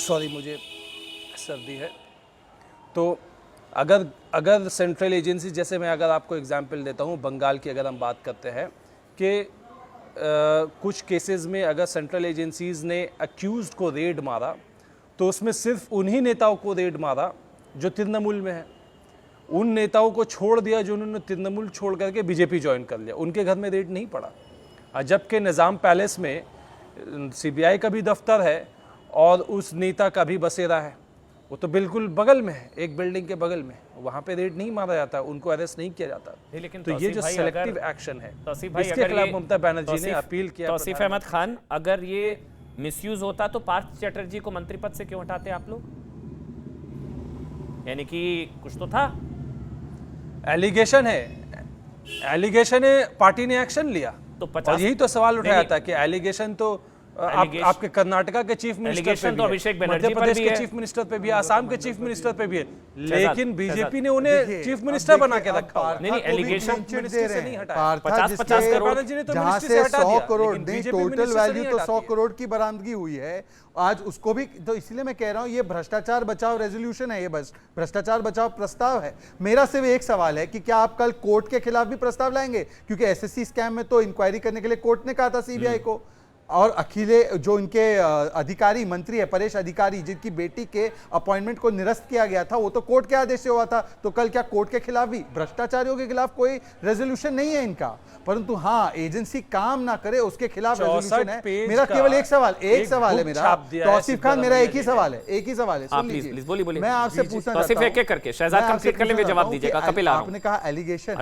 सॉरी मुझे सर्दी है, तो अगर सेंट्रल एजेंसी, जैसे मैं अगर आपको एग्जांपल देता हूँ, बंगाल की अगर हम बात करते हैं कि कुछ केसेस में अगर सेंट्रल एजेंसीज़ ने अक्यूज्ड को रेड मारा, तो उसमें सिर्फ उन्हीं नेताओं को रेड मारा जो तृणमूल में है। उन नेताओं को छोड़ दिया जो उन्होंने तृणमूल छोड़ करके बीजेपी ज्वाइन कर लिया, उनके घर में रेड नहीं पड़ा। जबकि निज़ाम पैलेस में सीबीआई का भी दफ्तर है और उस नेता का भी बसेरा है, वो तो बिल्कुल बगल में है, एक बिल्डिंग के बगल में, वहां पे रेड नहीं मारा जाता, उनको अरेस्ट नहीं किया जाता। लेकिन तो ये जो सेलेक्टिव एक्शन है, इसके खिलाफ ममता बनर्जी ने अपील किया। तौसीफ अहमद खान, अगर ये मिसयूज होता तो पार्थ चैटर्जी को मंत्री पद से क्यों हटाते आप लोग? यानी कि कुछ तो था, एलिगेशन है, पार्टी ने एक्शन लिया, तो और यही तो सवाल उठाया था कि एलिगेशन तो आपके कर्नाटका के चीफ मिनिस्टर पे भी है, मध्य प्रदेश के चीफ मिनिस्टर पे भी है, आसाम के चीफ मिनिस्टर पे भी है, लेकिन बीजेपी ने उन्हें चीफ मिनिस्टर बना के रखा हुआ। नहीं एलिगेशन नहीं हटाया, 50-50 करोड़ जहां से 100 करोड़ नहीं, टोटल वैल्यू तो 100 करोड़ की बरामदगी हुई है आज, उसको भी तो इसलिए मैं कह रहा हूं ये भ्रष्टाचार बचाओ रेजोल्यूशन है, ये बस भ्रष्टाचार बचाओ प्रस्ताव है। मेरा सिर्फ एक सवाल है कि क्या आप कल कोर्ट के खिलाफ भी प्रस्ताव लाएंगे? क्योंकि एसएससी स्कैम में तो इंक्वायरी करने के लिए कोर्ट ने कहा था सीबीआई को, और अखिले जो इनके अधिकारी मंत्री है परेश अधिकारी, जिनकी बेटी के अपॉइंटमेंट को निरस्त किया गया था, वो तो कोर्ट के आदेश से हुआ था। तो कल क्या कोर्ट के खिलाफ भी, भ्रष्टाचारियों के खिलाफ कोई रेजोल्यूशन नहीं है इनका, परंतु हाँ एजेंसी काम ना करे उसके खिलाफ रेजोल्यूशन है। मेरा केवल एक सवाल है मेरा, तौसीफ खान, मेरा एक ही सवाल है, सुन लीजिए, मैं आपसे पूछना चाहता हूं, आपने कहा एलिगेशन,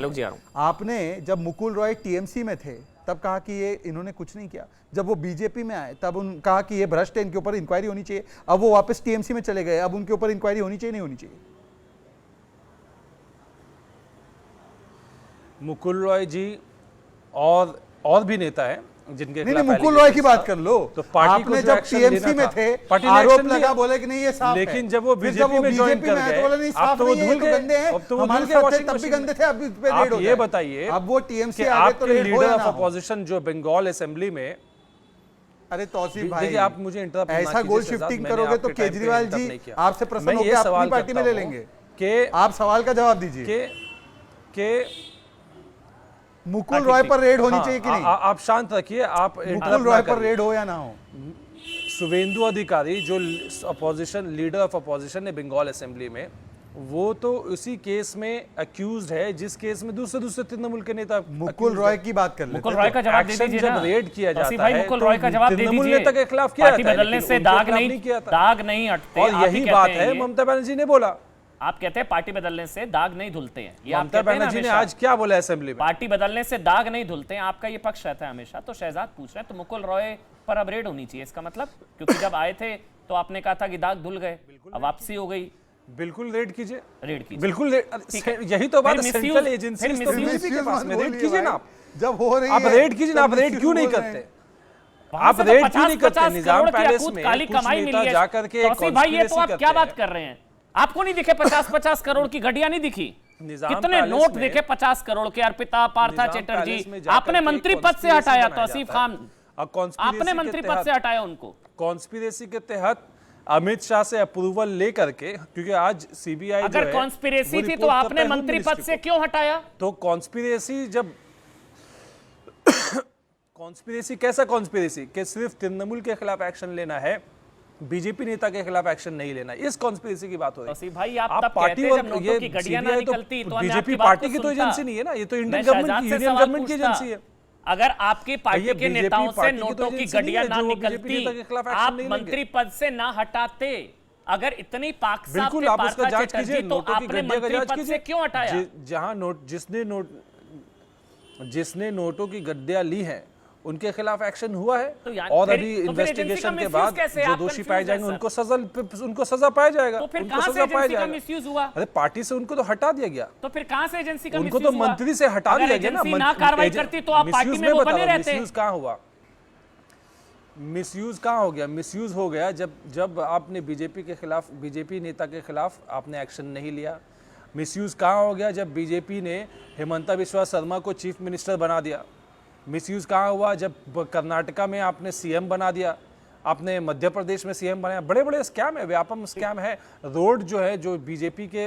आपने जब मुकुल रॉय टीएमसी में थे तब कहा कि ये इन्होंने कुछ नहीं किया, जब वो बीजेपी में आए तब उन कहा कि ये भ्रष्ट है, इनके ऊपर इंक्वायरी होनी चाहिए, अब वो वापस टीएमसी में चले गए, अब उनके ऊपर इंक्वायरी होनी चाहिए नहीं होनी चाहिए? मुकुल रॉय जी और भी नेता है जिनके नहीं, मुकुल रॉय की बात कर लो, तो आपने जब टीएमसी में थे आरोप लगा, बोले कि नहीं ये साफ है, लेकिन जब वो बीजेपी में ज्वाइन कर गए, बोले नहीं साफ नहीं है, तो गंदे हैं, हमारे साथ थे तब भी गंदे थे, अब इस पे रेड हो ये बताइए, अब वो टीएमसी आ गए तो रेड हो या ना? लीडर ऑफ अपोजिशन जो बंगाल असेंबली में, अरे तौसीफ भाई, आप मुझे इंटरप्ट ऐसा गोल शिफ्टिंग करोगे तो केजरीवाल जी आपसे प्रश्न होकर अपनी पार्टी में ले लेंगे कि आप सवाल का जवाब दीजिए कि मुकुल रॉय पर रेड होनी चाहिए कि नहीं? आप शांत रखिए, आप मुकुल रॉय पर रेड हो या ना हो। शुवेंदु अधिकारी जो अपोजिशन लीडर ऑफ अपोजिशन है बंगाल असेंबली में, वो तो उसी केस में अक्यूज्ड है जिस केस में दूसरे तृणमूल के नेता। मुकुल रॉय की बात कर लेते हैं, मुकुल रॉय का जवाब दे दीजिए ना, जब रेड किया जाता है मुकुल रॉय का जवाब दे दीजिए, नेता के खिलाफ किया पार्टी बदलने से दाग नहीं हटते, और यही बात है ममता बनर्जी ने बोला। आप कहते हैं पार्टी बदलने से दाग नहीं धुलते हैं, ये ममता बनर्जी ने आज क्या बोला असेंबली में? पार्टी बदलने से दाग नहीं धुलते हैं, आपका ये पक्ष रहता है हमेशा। तो शहजाद पूछ रहे हैं तो मुकुल रॉय पर अब रेड होनी चाहिए, इसका मतलब? क्योंकि जब आए थे तो आपने कहा था कि दाग धुल गए, अब वापसी हो गई। बिल्कुल रेड कीजिए, बिल्कुल यही तो बात है, सेंट्रल एजेंसी के पास में रेड कीजिए ना, जब हो रही आप रेड कीजिए ना, आप रेड क्यों नहीं करते? आप रेड क्यों नहीं करते? निजाम पैलेस में कुछ नेता जाकर के भाई, ये तो आप क्या बात कर रहे हैं? आपको नहीं दिखे 50-50 करोड़ की घटिया नहीं दिखी? कितने नोट दिखे 50 करोड़ के? अर्पिता पार्था चैटर्जी आपने मंत्री पद से हटाया, तौसीफ खान आपने मंत्री पद से हटाया उनको, कॉन्स्पिरेसी के तहत अमित शाह से अप्रूवल लेकर के, क्योंकि आज सीबीआई अगर कॉन्स्पिरेसी थी तो आपने मंत्री पद से क्यों हटाया? तो कॉन्स्पिरेसी जब कॉन्स्पिरेसी कैसा कॉन्स्पिरेसी कि सिर्फ तृणमूल के खिलाफ एक्शन लेना है, बीजेपी नेता के खिलाफ एक्शन नहीं लेना, इस कॉन्स्पिरेसी की बात हो रही है। भाई आप तब पार्टी कहते जब नोटों की गड्डियां ना निकलती तो बीजेपी पार्टी की तो एजेंसी नहीं है ना, ये तो इंडियन गवर्नमेंट की एजेंसी है। अगर आपकी पार्टी के नेताओं से नोटों की गड्डियां ना निकलती, आप मंत्री पद से ना हटाते। अगर इतनी पाक साफ थे पार्था चैटर्जी तो आपने मंत्री पद से क्यों हटाया? जहां जिसने नोटों की गड्डियां ली हैं उनके खिलाफ एक्शन हुआ है, तो और अभी इन्वेस्टिगेशन के बाद जो दोषी पाए जाएंगे उनको सजा पाया जाएगा। तो फिर कहां से एजेंसी का मिसयूज हुआ? अरे पार्टी से उनको तो हटा दिया गया, तो फिर कहां से एजेंसी का उनको तो मंत्री से हटा दिया गया ना। ना कार्रवाई करती तो आप पार्टी में वो बने रहते। मिसयूज कहां हुआ? मिसयूज कहां हो गया? मिसयूज हो गया जब आपने बीजेपी के खिलाफ, बीजेपी नेता के खिलाफ आपने एक्शन नहीं लिया। मिसयूज कहां हो गया? जब बीजेपी ने हेमंता बिस्वा शर्मा को चीफ मिनिस्टर बना दिया। मिसयूज कहाँ हुआ? जब कर्नाटका में आपने सीएम बना दिया, आपने मध्य प्रदेश में सीएम बनाया। बड़े बड़े स्कैम है, व्यापक स्कैम है। रोड जो है, जो बीजेपी के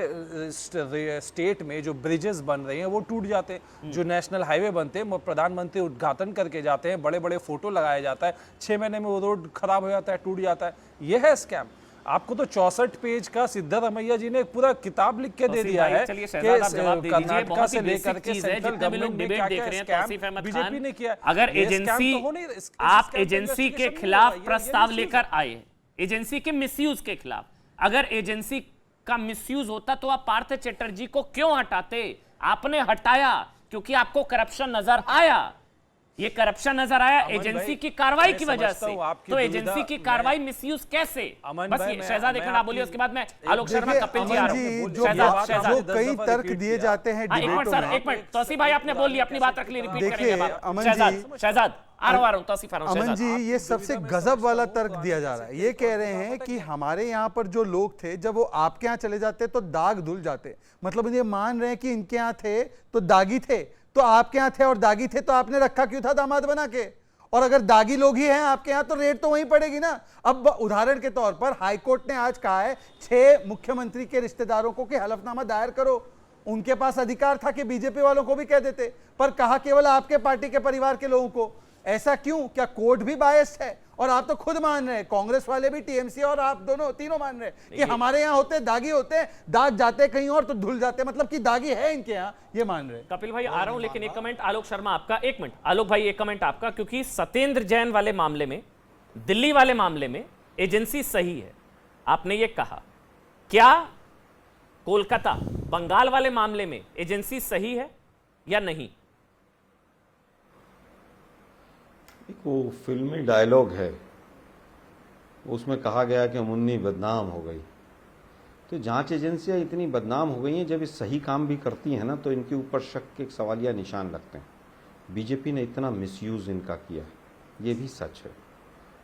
स्टेट में जो ब्रिजेस बन रहे हैं वो टूट जाते हैं, जो नेशनल हाईवे बनते हैं वो प्रधानमंत्री उद्घाटन करके जाते हैं, बड़े बड़े फोटो लगाया जाता है, 6 महीने में वो रोड खराब हो जाता है, टूट जाता है। यह है स्कैम। आपको तो 64 पेज का सिद्धारमैया जी ने एक पूरा किताब लिख के दे दिया है चलिए शहजाद, आप जवाब दे दीजिए। कर्नाटका बहुत ही से लेकर बेसिक के चीज है, सेंट्रल जितने भी लोग गवर्नमेंट में डिबेट क्या देख क्या रहे हैं, स्कैम तौसीफ अहमद बीजेपी ने किया। अगर ये स्कैम एजेंसी तो होने- इस आप स्कैम का एजेंसी के investigation खिलाफ नहीं हुआ। प्रस्ताव ये लेकर आए, एजेंसी के मिसयूज के खिलाफ, अगर एजेंसी का मिसयूज होता तो आप पार्थ चैटर्जी को क्यों हटाते? आपने हटाया क्योंकि आपको करप्शन नजर आया। ये करप्शन नजर आया अमन एजेंसी भाई, की कार्रवाई मैं की वजह समझता से। हूं आपकी तो दुविधा, एजेंसी की मैं- कार्रवाई मिसयूज कैसे? अमन बस भाई, ये मैं- शहजाद एक मैं मिनट आप बोलिए, आपकी- उसके बाद मैं आलोक शर्मा देखिए, कपिल जी आ अमन रहा जी, हूं। जो शहजाद, शहजाद। जो कई तर्क दिए जाते हैं एक मिनट डिबेटों सर, में, एक मिनट तौसीफ भाई आपने बोल लिया अपनी बात रख ली, रिपीट देखिए, करेंगे आप। अमन शहजाद, जी- शहजाद आ रहा हूं तौसीफ आ रहा हूं, अमन शहजाद। जी, ये सबसे गजब वाला तर्क दिया जा रहा है। ये कह रहे हैं कि हमारे यहाँ पर जो लोग थे, जब वो आपके यहाँ चले जाते तो दाग धुल जाते। मतलब ये मान रहे हैं कि इनके यहाँ थे तो दागी थे, तो आपके यहाँ थे और दागी थे तो आपने रखा क्यों था दामाद बना के? और अगर दागी लोग ही हैं आपके यहाँ तो रेट तो वहीं पड़ेगी ना। अब उदाहरण के तौर पर हाईकोर्ट ने आज कहा है 6 मुख्यमंत्री के रिश्तेदारों को कि हलफनामा दायर करो। उनके पास अधिकार था कि बीजेपी वालों को भी कह देते, पर कहा केवल आपके पार्टी के परिवार के लोगों को। ऐसा क्यों? क्या कोर्ट भी बायस्ड है? और आप तो खुद मान रहे हैं, कांग्रेस वाले भी, टीएमसी और आप दोनों तीनों मान रहे हैं कि हमारे यहाँ होते दागी होते हैं, दाग जाते कहीं और तो धुल जाते, मतलब कि दागी है इनके यहाँ, ये मान रहे हैं। कपिल भाई आ रहा हूं, लेकिन एक कमेंट आलोक शर्मा आपका। एक मिनट आलोक भाई, एक कमेंट आपका, क्योंकि सत्येंद्र जैन वाले मामले में, दिल्ली वाले मामले में एजेंसी सही है, आपने ये कहा। क्या कोलकाता बंगाल वाले मामले में एजेंसी सही है या नहीं? एक वो फिल्मी डायलॉग है, उसमें कहा गया कि मुन्नी बदनाम हो गई। तो जांच एजेंसियां इतनी बदनाम हो गई हैं, जब ये सही काम भी करती हैं ना तो इनके ऊपर शक के सवालिया निशान लगते हैं। बीजेपी ने इतना मिसयूज इनका किया, ये भी सच है।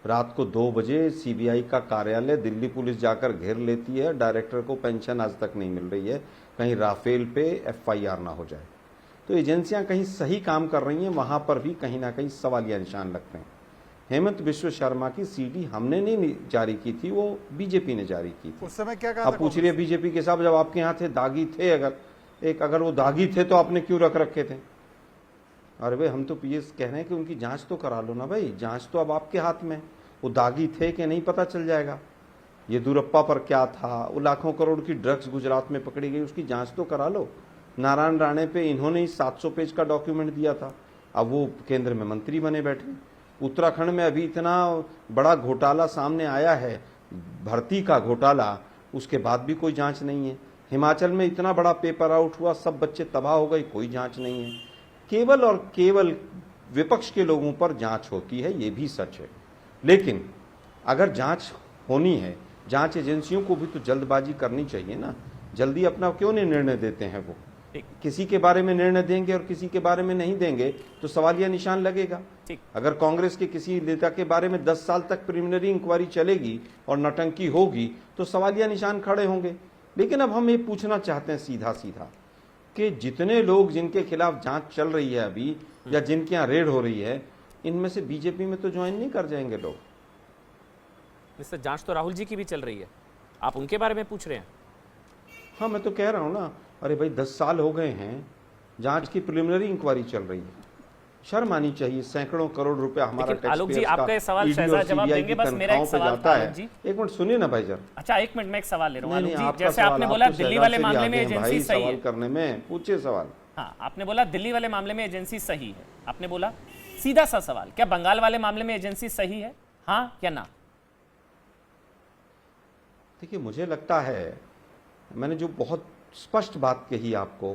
रात को 2 बजे सीबीआई का कार्यालय दिल्ली पुलिस जाकर घेर लेती है, डायरेक्टर को पेंशन आज तक नहीं मिल रही है, कहीं राफेल पे एफआईआर ना हो जाए। तो एजेंसियां कहीं सही काम कर रही हैं, वहां पर भी कहीं ना कहीं सवालिया निशान लगते हैं। हेमंत बिश्व शर्मा की सीडी हमने नहीं जारी की थी, वो बीजेपी ने जारी की थी। उस समय क्या कहा? आप पूछ रही है बीजेपी के साहब, जब आपके यहाँ थे दागी थे, अगर वो दागी थे तो आपने क्यों रख रखे थे? अरे भाई, हम तो ये कह रहे हैं कि उनकी जांच तो करा लो ना भाई। जांच तो अब आपके हाथ में, वो दागी थे कि नहीं पता चल जाएगा। येदियुरप्पा पर क्या था, वो लाखों करोड़ की ड्रग्स गुजरात में पकड़ी गई, उसकी जांच तो करा लो। नारायण राणे पे इन्होंने ही 700 पेज का डॉक्यूमेंट दिया था, अब वो केंद्र में मंत्री बने बैठे। उत्तराखंड में अभी इतना बड़ा घोटाला सामने आया है, भर्ती का घोटाला, उसके बाद भी कोई जांच नहीं है। हिमाचल में इतना बड़ा पेपर आउट हुआ, सब बच्चे तबाह हो गए, कोई जांच नहीं है। केवल और केवल विपक्ष के लोगों पर जांच होती है, ये भी सच है। लेकिन अगर जांच होनी है, जांच एजेंसियों को भी तो जल्दबाजी करनी चाहिए ना। जल्दी अपना क्यों नहीं निर्णय देते हैं? वो किसी के बारे में निर्णय देंगे और किसी के बारे में नहीं देंगे तो सवालिया निशान लगेगा। अगर कांग्रेस के किसी नेता के बारे में 10 साल तक प्रिलिमिनरी इंक्वायरी चलेगी और नटंकी होगी तो सवालिया निशान खड़े होंगे। लेकिन अब हम ये पूछना चाहते हैं सीधा सीधा कि जितने लोग जिनके खिलाफ जांच चल रही है अभी, या जिनके यहाँ रेड हो रही है, इनमें से बीजेपी में तो ज्वाइन नहीं कर जाएंगे लोग? इससे जांच तो राहुल जी की भी चल रही है, आप उनके बारे में पूछ रहे हैं? हाँ, मैं तो कह रहा हूं ना। अरे भाई, 10 साल हो गए हैं, जांच की प्रिलिमिनरी इंक्वायरी चल रही है, शर्म आनी चाहिए। सैकड़ों करोड़ रुपया हमारा आलोक जी, आपका ये सवाल शहजाद जवाब देंगे, बस मेरा एक सवाल था आलोक जी। एक मिनट सुनिए ना भाई जरा। अच्छा, एक मिनट, मैं एक सवाल ले रहा हूँ आलोक जी। आपका जैसे सवाल, आपने आप बोला तो दिल्ली शहजाद वाले से भी मामले आगे में हैं एजेंसी भाई सही सवाल है। करने में, पूछिए सवाल। हाँ, आपने बोला दिल्ली वाले मामले में एजेंसी सही है, आपने बोला। सीधा सा सवाल, क्या बंगाल वाले मामले में एजेंसी सही है, हाँ या ना? देखिए, मुझे लगता है, मैंने जो बहुत स्पष्ट बात कही आपको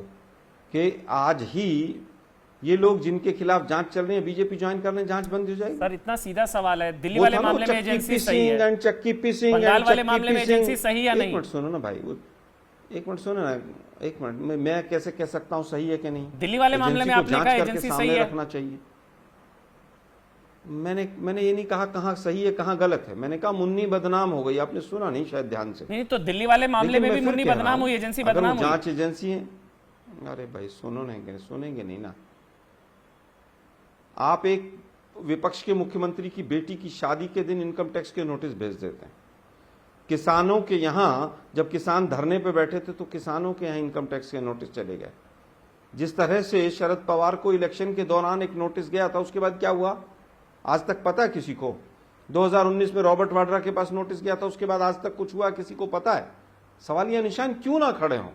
कि आज ही ये लोग जिनके खिलाफ जांच चल रही है, बीजेपी ज्वाइन कर लें, जांच बंद हो जाएगी। सर, इतना सीधा सवाल है। दिल्ली वाले मामले में एजेंसी सही है, चक्की पिसिंग, बंगाल वाले मामले में एजेंसी सही या नहीं? एक मिनट सुनो ना भाई, एक मिनट सुनो ना, एक मिनट। मैं कैसे कह सकता हूं सही है कि नहीं? दिल्ली वाले मामले में आपने कहा एजेंसी सही है, रखना चाहिए। मैंने ये नहीं कहा कहां सही है कहां गलत है, मैंने कहा मुन्नी बदनाम हो गई। आपने सुना नहीं शायद ध्यान से। नहीं, तो दिल्ली वाले मामले में भी मुन्नी बदनाम हुई, एजेंसी बदनाम हुई। जांच एजेंसी है, अरे भाई सुनेंगे नहीं ना। आप एक विपक्ष के मुख्यमंत्री की बेटी की शादी के दिन इनकम टैक्स के नोटिस भेज देते हैं। किसानों के यहां जब किसान धरने पे बैठे थे तो किसानों के यहां इनकम टैक्स के नोटिस चले गए। जिस तरह से शरद पवार को इलेक्शन के दौरान एक नोटिस गया था, उसके बाद क्या हुआ आज तक पता है किसी को? 2019 में रॉबर्ट वाड्रा के पास नोटिस गया था, उसके बाद आज तक कुछ हुआ किसी को पता है? सवालिया निशान क्यों ना खड़े हों?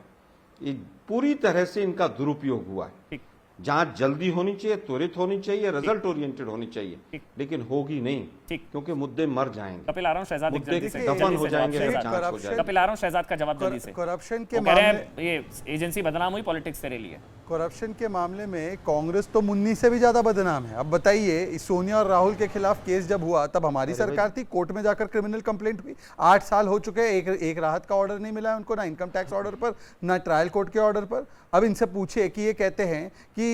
ये पूरी तरह से इनका दुरुपयोग हुआ है। जांच जल्दी होनी चाहिए, त्वरित होनी चाहिए, रिजल्ट ओरिएंटेड होनी चाहिए, लेकिन होगी नहीं क्योंकि मुद्दे मर जाएंगे। कपिल आ रहा हूं शहजाद, मुद्दे दफन हो जाएंगे, जांच हो जाएगी। कपिल आ रहा हूं शहजाद का जवाब जल्दी से। करप्शन के मामले ये एजेंसी बदनाम हुई, पॉलिटिक्स तेरे लिए। करप्शन के मामले में कांग्रेस तो मुन्नी से भी ज्यादा बदनाम है। अब बताइए, सोनिया और राहुल के खिलाफ केस जब हुआ तब हमारी सरकार थी, कोर्ट में जाकर क्रिमिनल कंप्लेंट हुई। 8 साल हो चुके हैं, एक राहत का ऑर्डर नहीं मिला है उनको, ना इनकम टैक्स ऑर्डर पर, ना ट्रायल कोर्ट के ऑर्डर पर। अब इनसे पूछिए कि ये कहते हैं कि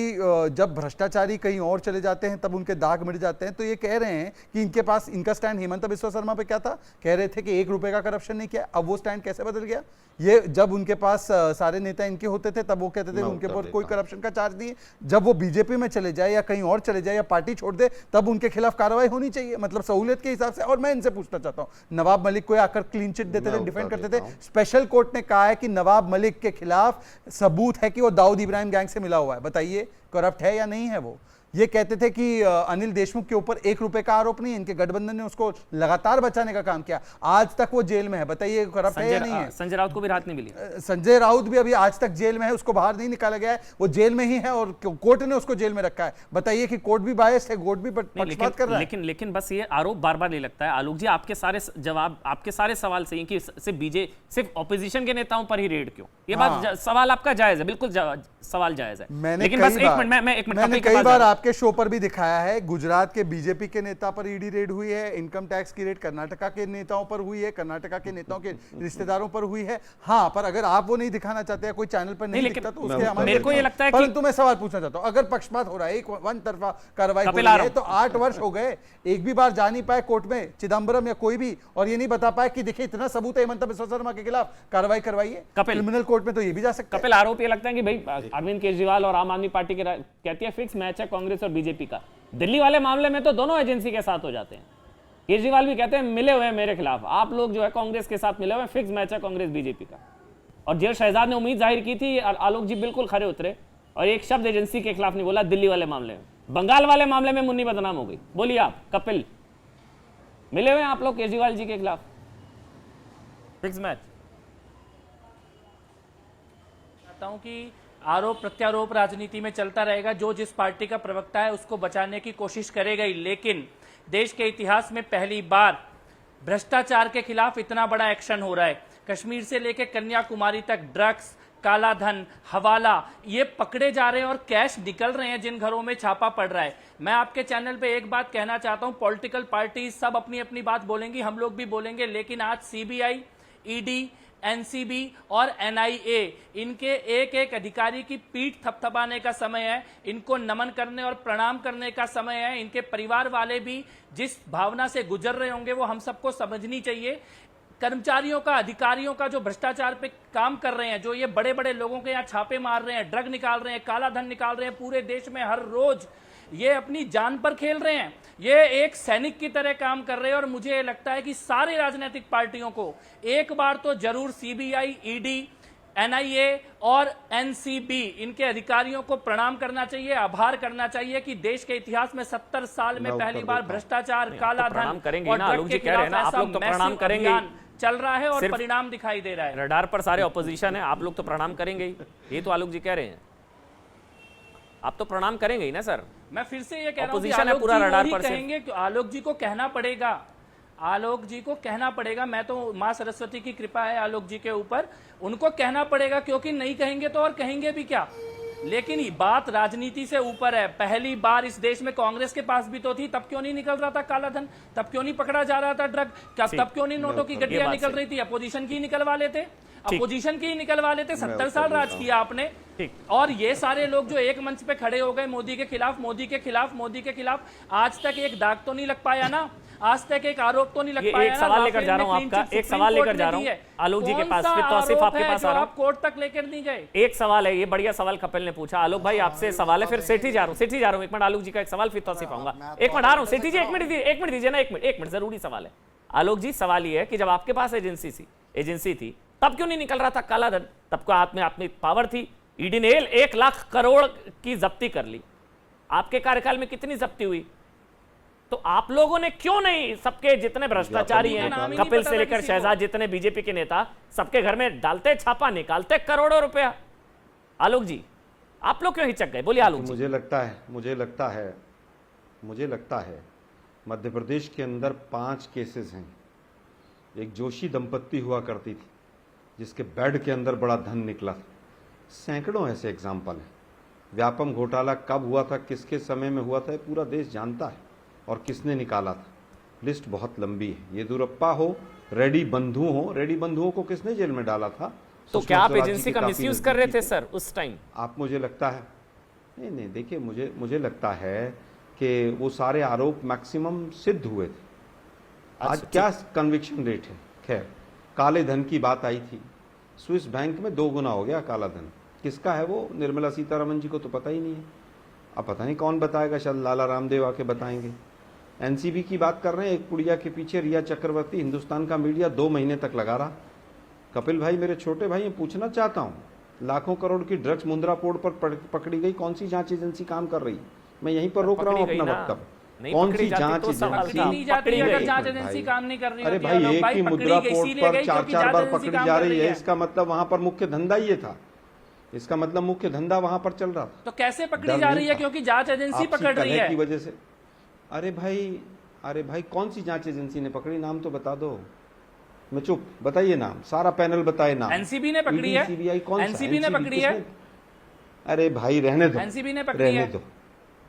जब भ्रष्टाचारी कहीं और चले जाते हैं तब उनके दाग मिट जाते हैं, तो ये कह रहे हैं कि इनके पास, इनका स्टैंड हेमंत बिस्वा शर्मा पे क्या था? कह रहे थे कि 1 रुपए का करप्शन नहीं किया। अब वो स्टैंड कैसे बदल गया? ये जब उनके पास सारे नेता इनके होते थे तब वो कहते थे उनके ऊपर कोई करप्शन का चार्ज नहीं है। जब वो बीजेपी में चले जाए या कहीं और चले जाए या पार्टी छोड़ दे तब उनके खिलाफ कार्रवाई होनी चाहिए, मतलब सहूलियत के हिसाब से। और मैं इनसे पूछना चाहता हूं, नवाब मलिक को आकर क्लीन चिट देते थे, डिफेंड करते थे। स्पेशल कोर्ट ने कहा है कि नवाब मलिक के खिलाफ सबूत है कि वो दाऊद इब्राहिम गैंग से मिला हुआ है। बताइए करप्ट है या नहीं है वो? ये कहते थे कि अनिल देशमुख के ऊपर 1 रुपए का आरोप नहीं है, इनके गठबंधन ने उसको लगातार बचाने का काम किया, आज तक वो जेल में है। बताइए करप्ट है या नहीं है? संजय राउत को भी राहत नहीं मिली। संजय राउत भी अभी आज तक जेल में है, उसको बाहर नहीं निकाला गया है, वो जेल में ही है और कोर्ट ने उसको जेल में रखा है। बताइए कि कोर्ट भी बायस है, कोर्ट भी पक्षपात कर रहा है। लेकिन बस ये आरोप बार बार नहीं लगता है आलोक जी, आपके सारे जवाब, आपके सारे सवाल सही कि सिर्फ ऑपोजिशन के नेताओं पर ही रेड क्यों? ये बात सवाल आपका जायज है, बिल्कुल सवाल जायज है। लेकिन बस मैंने कई बार आपके शो पर भी दिखाया है, गुजरात के बीजेपी के नेता पर ईडी रेड हुई है, इनकम टैक्स की रेड कर्नाटका के नेताओं पर हुई है, कर्नाटका के नेताओं के रिश्तेदारों पर हुई है। हाँ, पर अगर आप वो नहीं दिखाना चाहते, कोई चैनल पर नहीं दिखता तो उसके हमारे, मेरे को ये लगता है कि, परंतु मैं सवाल पूछना चाहता हूं, अगर पक्षपात हो रहा है, एक वन तरफा कार्रवाई हो रही है, तो 8 वर्ष हो गए, एक भी बार जा नहीं पाए कोर्ट में चिदम्बरम या कोई भी, और ये नहीं बता पाए कि देखिए इतना सबूत है हेमंत बिस्वा शर्मा के खिलाफ, कार्रवाई करवाइए। क्रिमिनल कोर्ट में तो ये भी जा सकता है। कपिल, आरोप ये लगता है कि भाई अरविंद केजरीवाल और आम आदमी पार्टी कहती है फिक्स मैच है कांग्रेस और बीजेपी का। दिल्ली वाले मामले में तो दोनों एजेंसी के साथ हो जाते हैं। केजरीवाल भी कहते हैं मिले हुए हैं मेरे खिलाफ, आप लोग जो है कांग्रेस के साथ मिले हुए हैं, फिक्स मैच है कांग्रेस बीजेपी का। और जेल शहजाद ने उम्मीद जाहिर की थी, आलोक जी बिल्कुल खरे उतरे और एक शब्द एजेंसी के खिलाफ नहीं बोला। दिल्ली वाले मामले में, बंगाल वाले मामले में मुन्नी बदनाम हो गई। बोलिए आप कपिल, मिले हुए हैं आप लोग केजरीवाल जी के खिलाफ, फिक्स मैच? चाहता हूं कि आरोप प्रत्यारोप राजनीति में चलता रहेगा, जो जिस पार्टी का प्रवक्ता है उसको बचाने की कोशिश करेगा ही, लेकिन देश के इतिहास में पहली बार भ्रष्टाचार के खिलाफ इतना बड़ा एक्शन हो रहा है। कश्मीर से लेकर कन्याकुमारी तक ड्रग्स, काला धन, हवाला, ये पकड़े जा रहे हैं और कैश निकल रहे हैं जिन घरों में छापा पड़ रहा है। मैं आपके चैनल पे एक बात कहना चाहता हूं, पॉलिटिकल पार्टी सब अपनी अपनी बात बोलेंगी, हम लोग भी बोलेंगे, लेकिन आज सीबीआई, ईडी, एनसीबी और एनआईए, इनके एक एक अधिकारी की पीठ थपथपाने का समय है, इनको नमन करने और प्रणाम करने का समय है। इनके परिवार वाले भी जिस भावना से गुजर रहे होंगे वो हम सबको समझनी चाहिए। कर्मचारियों का, अधिकारियों का जो भ्रष्टाचार पे काम कर रहे हैं, जो ये बड़े बड़े लोगों के यहाँ छापे मार रहे हैं, ड्रग निकाल रहे हैं, काला धन निकाल रहे हैं, पूरे देश में हर रोज ये अपनी जान पर खेल रहे हैं, ये एक सैनिक की तरह काम कर रहे हैं। और मुझे लगता है कि सारे राजनीतिक पार्टियों को एक बार तो जरूर सीबीआई, ईडी, एनआईए और एनसीबी, इनके अधिकारियों को प्रणाम करना चाहिए, आभार करना चाहिए कि देश के इतिहास में 70 साल में पहली बार भ्रष्टाचार, काला धन और ड्रग के खिलाफ ऐसा मैसिव अभियान चल रहा है और परिणाम दिखाई दे रहा है। रडार पर सारे ऑपोजिशन है, आप लोग तो प्रणाम करेंगे ही, ये तो आलोक जी कह रहे हैं, आप तो प्रणाम करेंगे ही ना सर। मैं फिर से ये कह रहा हूं कि आलोक जी वही कहेंगे, आलोक जी को कहना पड़ेगा, आलोक जी को कहना पड़ेगा। मैं तो मां सरस्वती की कृपा है आलोक जी के ऊपर, उनको कहना पड़ेगा, क्योंकि नहीं कहेंगे तो और कहेंगे भी क्या। लेकिन बात राजनीति से ऊपर है। पहली बार इस देश में कांग्रेस के पास भी तो थी, तब क्यों नहीं निकल रहा था काला धन, तब क्यों नहीं पकड़ा जा रहा था ड्रग, तब क्यों नहीं नोटों की गड्डियां निकल रही थी? अपोजिशन की निकलवा लेते, अपोजिशन की निकलवा लेते। 70 साल राज किया आपने, और ये सारे लोग जो एक मंच पे खड़े हो गए मोदी के खिलाफ, मोदी के खिलाफ, मोदी के खिलाफ, आज तक एक दाग तो नहीं लग पाया ना, आज तक एक आरोप तो नहीं लग पाया। एक सवाल लेकर जा रहा हूं आपका, एक सवाल लेकर जा रहा हूं आलोक जी के पास, फिर तौसीफ आपके पास आ रहा हूं। आप कोर्ट तक लेकर नहीं गए। एक सवाल है, ये बढ़िया सवाल कपिल ने पूछा। आलोक भाई आपसे सवाल है, फिर सेठी जा रहा हूं, एक मिनट आलोक जी का एक सवाल, फिर तौसीफ आऊंगा। एक मिनट आ रहा हूं, सेठी जी एक मिनट दीजिए ना, एक मिनट जरूरी सवाल है। आलोक जी सवाल ये है कि जब आपके पास एजेंसी थी तब क्यों नहीं निकल रहा था काला धन? तब को हाथ में अपनी पावर थी, ईडी ने 1 लाख करोड़ की जब्ती कर ली। आपके कार्यकाल में कितनी जब्ती हुई? तो आप लोगों ने क्यों नहीं, सबके जितने भ्रष्टाचारी हैं, नाम ही नहीं कपिल पता से था लेकर किसी को। शहजाद, जितने बीजेपी के नेता, सबके घर में डालते छापा, निकालते करोड़ों रुपया। आलोक जी, आप लोग क्यों हिचक गए? बोलिए आलोक जी। मुझे लगता है मध्य प्रदेश के अंदर 5 केसेस हैं। एक जोशी दंपत्ति हुआ करती थी जिसके बेड के अंदर बड़ा धन निकला था। सैकड़ों ऐसे एग्जाम्पल हैं। व्यापम घोटाला कब हुआ था, किसके समय में हुआ था, ये पूरा देश जानता है, और किसने निकाला था। लिस्ट बहुत लंबी है। येदियुरप्पा हो, रेड्डी बंधुओं को किसने जेल में डाला था? तो क्या आप एजेंसी का मिसयूज कर रहे थे सर उस टाइम? आप, मुझे लगता है नहीं, देखिए मुझे लगता है कि वो सारे आरोप मैक्सिमम सिद्ध हुए थे। आज क्या कन्विक्शन रेट है? खैर, काले धन की बात आई थी, स्विस बैंक में 2 गुना हो गया काला धन। किसका है वो? निर्मला सीतारमण जी को तो पता ही नहीं है। अब पता नहीं कौन बताएगा, शायद लाला रामदेव आके बताएंगे। एनसीबी की बात कर रहे हैं, एक पुड़िया के पीछे रिया चक्रवर्ती, हिंदुस्तान का मीडिया 2 महीने तक लगा रहा। कपिल भाई, मेरे छोटे भाई, पूछना चाहता हूँ, लाखों करोड़ की ड्रग्स मुंद्रा पोर्ट पर पकड़ी गई, कौन सी जांच एजेंसी काम कर रही? मैं यहीं पर रोक रहा हूँ अपना वक्तव्य। कौन सी जांच पकड़ी नहीं जाती अगर जांच एजेंसी काम नहीं कर रही? अरे भाई, एक ही मुद्रा पोर्ट पर 4-4 बार पकड़ी जा रही है, इसका मतलब वहां पर मुख्य धंधा ये था। इसका मतलब मुख्य धंधा वहां पर चल रहा था। तो कैसे पकड़ी जा रही है? क्योंकि जांच एजेंसी पकड़ रही है की वजह से। अरे भाई, कौन सी जांच एजेंसी ने पकड़ी? नाम तो बता दो। मैं चुप, बताइए नाम, सारा पैनल बताए नाम। एनसीबी ने पकड़ी है। सीबीआई कौन सा? एनसीबी ने पकड़ी है। अरे भाई, रहने दो, एनसीबी ने पकड़ी है। दो।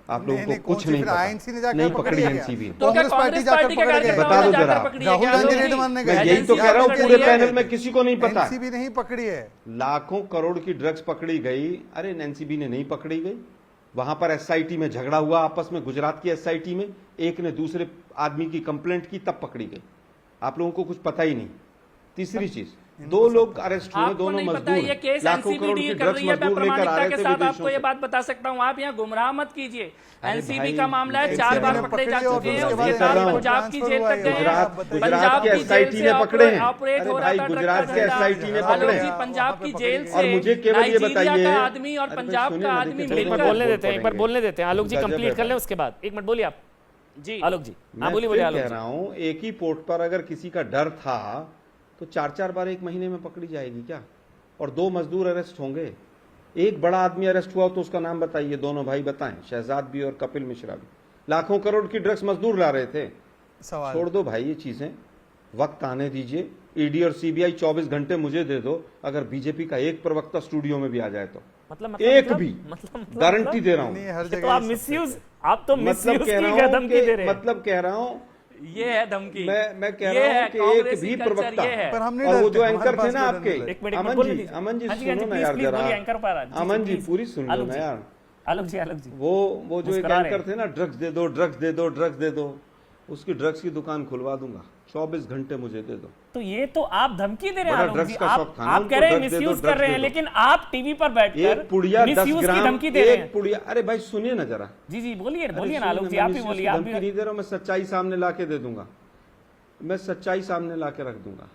आप लोगों को कुछ नहीं पता। नहीं पकड़ी एनसीबी। तो क्या कांग्रेस पार्टी के कार्यकर्ताओं बता दो ने जरा। जाकर पकड़ी है? राहुल क्या गांधी लोग रेड भी- मारने मैं गए। यही तो कह रहा हूँ, पूरे पैनल में किसी को नहीं पता। एनसीबी नहीं पकड़ी है। लाखों करोड़ की ड्रग्स पकड़ी गई। अरे एनसीबी ने नहीं पकड़ी गई। वहां पर एसआईटी में झगड़ा हुआ आपस में, गुजरात की एसआईटी में, एक ने दूसरे आदमी की कंप्लेंट की, तब पकड़ी गई। आप लोगों को कुछ पता ही नहीं। तीसरी चीज, 2 लोग अरेस्ट हुए, आपको दोनों नहीं पता ये मजदूर, केस लाखों एनसीबी करोड़ की डील कर ड्रग्स रही है। मैं मजदूर लेकर आ प्रामाणिकता रहे के थे साथ विदेशों आपको ये से। बात बता सकता हूँ, आप यहाँ गुमराह मत कीजिए। अरे एनसीबी भाई, का मामला है, एनसीबी 4 बार ने पकड़े जा पकड़ी और चुके हैं। उसके उसके बाद बाद ट्रांसफर पंजाब की जेल हुआ तक है। गए हैं। गुजरात पंजाब के की एसआईटी जेल ने से पकड़े हैं। ऑपरेट अरे हो रहा भाई, था ड्रग गुजरात का के धंधा। एसआईटी ने आलोक पकड़े जी, हैं। पंजाब की जेल और से मुझे केवल ये नाइजीरिया बताइए, का आदमी और अरे भाई, पंजाब सुनिए का ना, आदमी देखिए, एक मिनट मिलकर बोलने देते हैं, एक बार बोलने देते हैं। आलोक जी गजब कंप्लीट है कर लें, भाई। उसके बाद 1 मिनट बोलिए आप जी। आलोक जी। हाँ, मैं बोलिए फिर आलोक कह जी। रहा हूं, एक ही पोर्ट पर अगर किसी का डर था तो 4-4 बार 1 महीने में पकड़ी जाएगी क्या? और 2 मजदूर अरेस्ट होंगे। एक बड़ा आदमी अरेस्ट हुआ तो उसका नाम बताइए, दोनों भाई बताएं, शहजाद भी और कपिल मिश्रा भी। लाखों करोड़ की ड्रग्स मजदूर ला रहे थे। सवाल छोड़ दो भाई ये चीजें, वक्त आने दीजिए। ईडी और सीबीआई 24 घंटे मुझे दे दो, अगर बीजेपी का एक प्रवक्ता स्टूडियो में भी आ जाए तो। एक भी गारंटी दे रहा हूं। नहीं, हर तो जगह आप ये मिसयूज, आप तो मतलब मिसयूज कह रहा की हूं धमकी दे रहे हैं। मतलब कह रहा हूं, ये है धमकी। मैं कह ये रहा है हूं कि एक कांग्रेसी भी कल्चर, प्रवक्ता, ये है। पर हम नहीं और वो डरते, जो हमारे एंकर थे पास ना कोई आपके, डर नहीं। एक मिनट, अमन बोलने जी, दीजिए। अमन जी हाँ जी, सुनो ना प्लीज, यार प्लीज, जरा। बोलिए, एंकर पर आ रहा है। अमन जी प्लीज। पूरी सुन लो आलोक ना जी, यार। आलोक जी, आलोक जी। वो जो एक मुस्कुरा रहे एंकर थे ना, ड्रग्स दे दो, ड्रग्स दे दो, ड्रग्स दे दो, उसकी ड्रग्स की दुकान खुलवा दूंगा, 24 घंटे मुझे दे दो। तो ये तो आप धमकी दे रहे हैं बड़ा आलोक ड्रग्स जी। का शौक था ना आप उनको, कह रहे हैं ड्रग्स दे दो, मिसयूज कर ड्रग्स रहे दे हैं, दो। लेकिन आप टीवी पर बैठकर एक पुड़िया 10 मिसयूज की ग्राम, धमकी दे रहे एक हैं। पुड़िया, अरे भाई सुनिए ना जरा। जी जी, बोलिए अरे बोलिए ना सुनिए आलोक जी, मैं आप ही मिसयूज बोलिए, की आप धमकी भी। नहीं दे रहा हूं, मैं सच्चाई सामने ला के दे दूंगा। मैं सच्चाई सामने ला के रख दूंगा।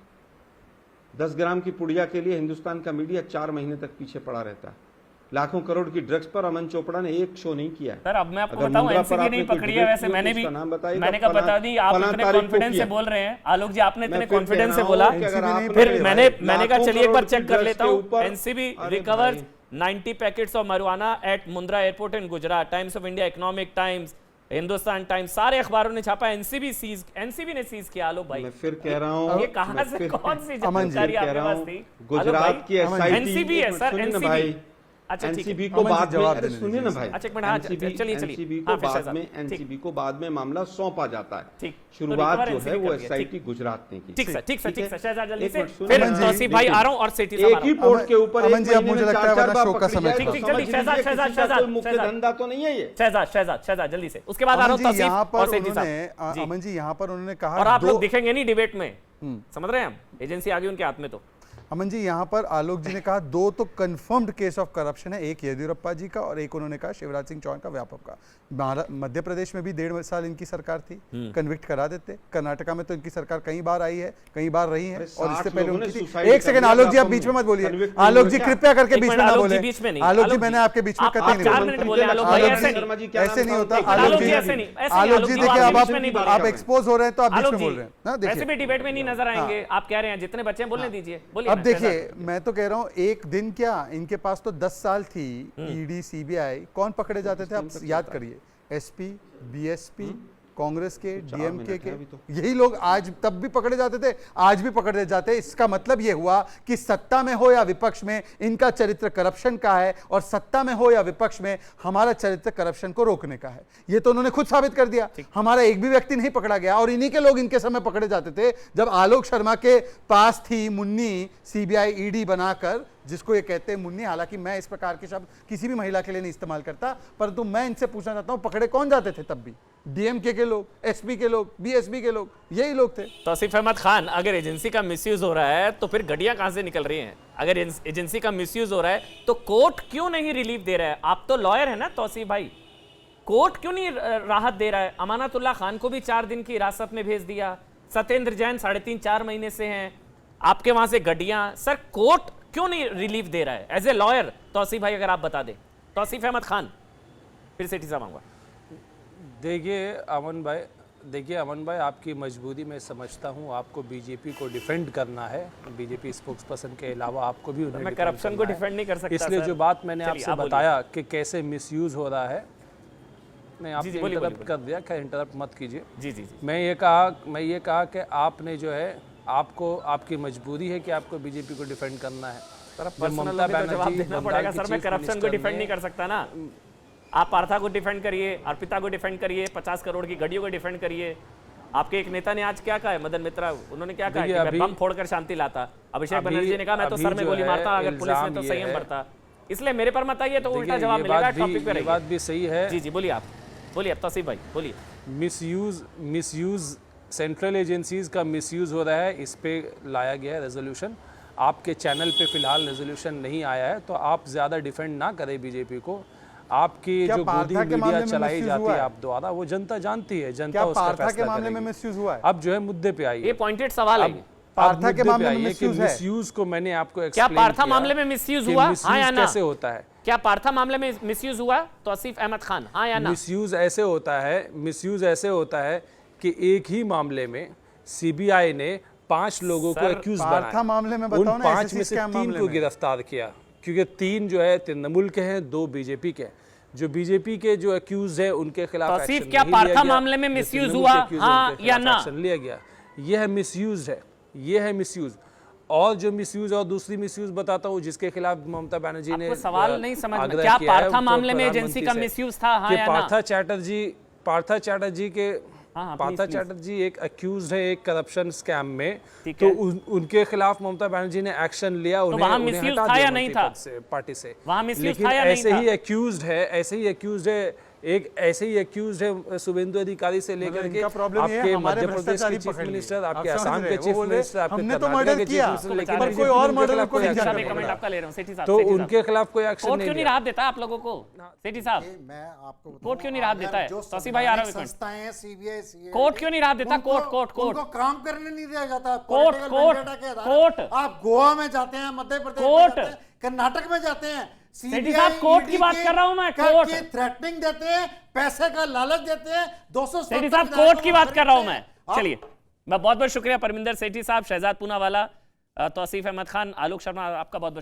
10 ग्राम की पुड़िया के लिए हिंदुस्तान का मीडिया 4 महीने तक पीछे पड़ा रहता है। लाखों करोड़ की ड्रग्स पर अमन चोपड़ा ने एक शो नहीं किया है। सर अब मैं आपको अगर बताऊं, मुंद्रा पर एनसीबी आपने नहीं कोई पकड़ी है, डिबेट वैसे की हो मैंने तो भी, उसका नाम बताइएगा, मैंने कहा बता दी, आप फलां इतने तारीख को कॉन्फिडेंस से किया। बोल रहे हैं आलोक जी, आपने मैं इतने फिर कॉन्फिडेंस कह से रहा बोला, हूं कि अगर आपने फिर भाई मैंने कहा लाखों चलिए एक बार करोड़ चेक की कर ड्रग्स लेता के हूं। ऊपर- एनसीबी अरे रिकवर्स भाई। 90 packets of marijuana at Mundra airport in Gujarat. Times of India, Economic Times, Hindustan Times, सारे अखबारों ने छापा। एनसीबी ने सीज किया। आलोक भाई, मैं फिर कह रहा हूं, ये कहां मैं से फिर- कौन सी अमन जी, जानकारी कह आपके रहा पास हूं, थी? गुजरात की एसआईटी, एनसीबी है सर, सुनिए ना एनसीबी। भाई, अच्छा ठीक है। एनसीबी को अमन जी, बाद में, जवाब अरे देने सुनिए ना भाई, अच्छा, एक मिनट, हाँ, चलिए, चलिए। एनसीबी हाँ, को फिर बाद शहजाद, में, ठीक। एनसीबी को बाद में मामला सौंपा जाता है। ठीक। शुरुआत तो जो रिकवर है वो NCB कर दिया, एसआईटी ठीक। गुजरात ने की। ठीक सर, ठीक सर, ठीक सर, शहजाद जल्दी एक से। मिनट सुनिए फिर ना। अमन जी, तौसीफ भाई देखिए, आ रहा हूं और सेठी साहब आ एक रहा ही हूं। पोर्ट के ऊपर अमन एक जी, अब महीने मुझे में लगता है 4-4 बड़ा बार शोक का पकड़ी समय जाए था। तो ठीक, समझ जल्दी, लीजिए शहजाद, किसी शहजाद, का कोई शहजाद, मुख्य शहजाद। धंधा तो नहीं है ये। शहजाद जल्दी से। उसके बाद आ रहा हूं अमन जी, यहाँ तौसीफ और पर सेठी उन्होंने साहब। जी। अमन जी, यहाँ पर उन्होंने कहा और आप लोग दो- दिखेंगे नहीं डिबेट में, समझ रहे हैं हम? एजेंसी आ गई उनके हाथ में तो। अमन जी, यहाँ पर आलोक जी ने कहा 2 तो कंफर्म्ड केस ऑफ करप्शन है, एक येदियुरप्पा जी का और एक उन्होंने कहा शिवराज सिंह चौहान का व्यापक का। मध्य प्रदेश में भी 1.5 साल इनकी सरकार थी, कन्विक्ट करा देते। कर्नाटका में तो इनकी सरकार कई बार आई है, कई बार रही है, और इससे पहले उनकी थी। एक सेकंड आलोक जी, आप बीच में मत बोलिए। आलोक जी कृपया करके बीच में ना बोले। आलोक जी, मैंने आपके बीच में कतई नहीं बोला। ऐसे नहीं होता आलोक जी। आलोक जी देखिए, अब आप एक्सपोज हो रहे हैं तो आप बीच में बोल रहे हैं। वैसे भी डिबेट में नहीं नजर आएंगे, आप कह रहे हैं जितने बच्चे हैं बोलने दीजिए। अब देखिए, मैं तो कह रहा हूं एक दिन क्या, इनके पास तो 10 साल थी ईडी सीबीआई। कौन पकड़े जाते थे आप याद करिए, एसपी, बीएसपी, कांग्रेस के, डीएमके के, यही लोग आज तब भी पकड़े जाते थे, आज भी पकड़े जाते हैं। इसका मतलब यह हुआ कि सत्ता में हो या विपक्ष में इनका चरित्र करप्शन का है, और सत्ता में हो या विपक्ष में हमारा चरित्र करप्शन को रोकने का है। यह तो उन्होंने खुद साबित कर दिया। हमारा एक भी व्यक्ति नहीं पकड़ा गया, और इन्हीं के लोग इनके समय पकड़े जाते थे जब आलोक शर्मा के पास थी मुन्नी सीबीआई ईडी बनाकर, जिसको ये कहते हैं मुन्नी। हालांकि मैं इस प्रकार के शब्द किसी भी महिला के लिए नहीं इस्तेमाल करता, परंतु मैं इनसे पूछना चाहता हूं, पकड़े कौन जाते थे तब भी? डीएमके के लोग, एसपी के लोग, बीएसपी के लोग, यही लोग थे। तौसीफ अहमद खान, अगर एजेंसी का मिसयूज हो रहा है तो फिर गड्डियां कहां से निकल रही हैं? अगर एजेंसी का मिसयूज हो रहा है तो कोर्ट क्यों नहीं रिलीफ दे रहा है? आप तो लॉयर है ना तौसीफ भाई, कोर्ट क्यों नहीं राहत दे रहा है? अमानतुल्लाह खान को भी 4 दिन की हिरासत में भेज दिया, सत्येंद्र जैन 3.5-4 महीने से हैं, आपके वहां से गड्डियां। सर कोर्ट क्यों नहीं रिलीफ दे रहा है? एज ए लॉयर तौसीफ भाई अगर आप बता दें। तौसीफ अहमद खान, फिर सेठी साहब आऊंगा। देखिए अमन भाई, आपकी मजबूरी मैं समझता हूँ। आपको बीजेपी को डिफेंड करना है, बीजेपी स्पोक्स पर्सन के अलावा आपको भी उन्हें मैं करप्शन को डिफेंड नहीं कर सकता। इसलिए जो बात मैंने आपसे बताया कि कैसे मिसयूज हो रहा है, मैं आपको इंटरप्ट कर दिया। खैर इंटरप्ट मत कीजिए। जी। मैं ये कहा कि आपने जो है, आपको आपकी मजबूरी है कि आपको बीजेपी को डिफेंड करना है। ममता बनर्जी देना पड़ेगा सर, मैं करप्शन को डिफेंड नहीं कर सकता ना। आप पार्था को डिफेंड करिए, अर्पिता को डिफेंड करिए, 50 करोड़ की गाड़ियों को डिफेंड करिए। आपके एक नेता ने आज क्या कहा है, मदन मित्रा, उन्होंने क्या कहा है कि मैं बम फोड़कर शांति लाता। अभिषेक बनर्जी ने कहा मैं तो सर में गोली मारता अगर पुलिस ने तो संयम बरता। इसलिए मेरे पर मत आइए तो उल्टा जवाब मिलेगा। टॉपिक पे रहिए। बात भी सही है। जी बोलिए, आप बोलिए। अब तौसीफ भाई बोलिए। मिसयूज सेंट्रल एजेंसीज का मिसयूज हो रहा है, इस पे लाया गया है रेजोल्यूशन। आपके चैनल पे फिलहाल रेजोल्यूशन नहीं आया है, तो आप ज्यादा डिफेंड ना करें बीजेपी को। आपकी जो गोदी मीडिया चलाई जाती है आप द्वारा, वो जनता जानती है, जनता उसका फैसला करेगी। के मामले में मिसयूज हुआ है? अब जो है मुद्दे पे आइए। ये पॉइंटेड सवाल है। पार्था के मामले में मिसयूज है? मिसयूज को मैंने आपको क्या पार्था मामले में मिसयूज हुआ? हाँ या ना? कैसे होता है? क्या पार्था मामले में मिसयूज हुआ? तौसीफ अहमद खान, हाँ या ना? मिसयूज ऐसे होता है कि एक ही मामले में सीबीआई ने 5 लोगों को एक्यूज बनाया। मामले में उन 5 में से 3 को गिरफ्तार किया, क्योंकि 3 जो है तृणमूल के हैं, 2 बीजेपी के। जो बीजेपी के जो एक्यूज है उनके खिलाफ एक्शन क्या पार्था मामले में मिसयूज हुआ? हाँ या ना? एक्शन लिया गया। यह है मिसयूज है, यह है मिसयूज। और जो मिसयूज और दूसरी मिसयूज बताता हूँ जिसके खिलाफ ममता बनर्जी ने सवाल नहीं समझ में, क्या पार्था मामले में एजेंसी का मिसयूज था? हाँ या ना? पार्था चैटर्जी एक अक्यूज है एक करप्शन स्कैम में, तो उनके खिलाफ ममता बनर्जी ने एक्शन लिया। तो वहां मिसयूज था या नहीं था पार्टी से? वहां मिसयूज था या नहीं था? ऐसे ही अक्यूज्ड है शुभेंदु अधिकारी से लेकर के आपके मध्य प्रदेश के चीफ मिनिस्टर, आपके असम के चीफ मिनिस्टर, आपके कर्नाटक के चीफ मिनिस्टर, लेकिन कोई और मर्डर को नहीं कमेंट आपका ले रहा हूं। सेठी साहब, तो उनके खिलाफ कोई एक्शन कोर्ट क्यों नहीं राहत देता आप लोगों को? सेठी साहब, मैं आपको कोर्ट क्यों नहीं राहत देता है? तौसीफ भाई आ रहा है। संस्थाएं हैं, सीबीआई, कोर्ट क्यों नहीं राहत देता? कोर्ट उनको काम करने नहीं दिया जाता। कोर्ट आप गोवा में जाते हैं, मध्य प्रदेश में जाते हैं, कर्नाटक में जाते हैं, सीबीआई कोर्ट की बात कर रहा हूं मैं। कोर्ट थ्रेटनिंग देते हैं, पैसे का लालच देते हैं। 270 साहब कोर्ट की बात कर रहा हूं मैं। चलिए, मैं बहुत बहुत शुक्रिया परमिंदर सेठी साहब, शहजाद पूनावाला, तौसीफ अहमद खान, आलोक शर्मा, आपका बहुत बहुत शुक्रिया।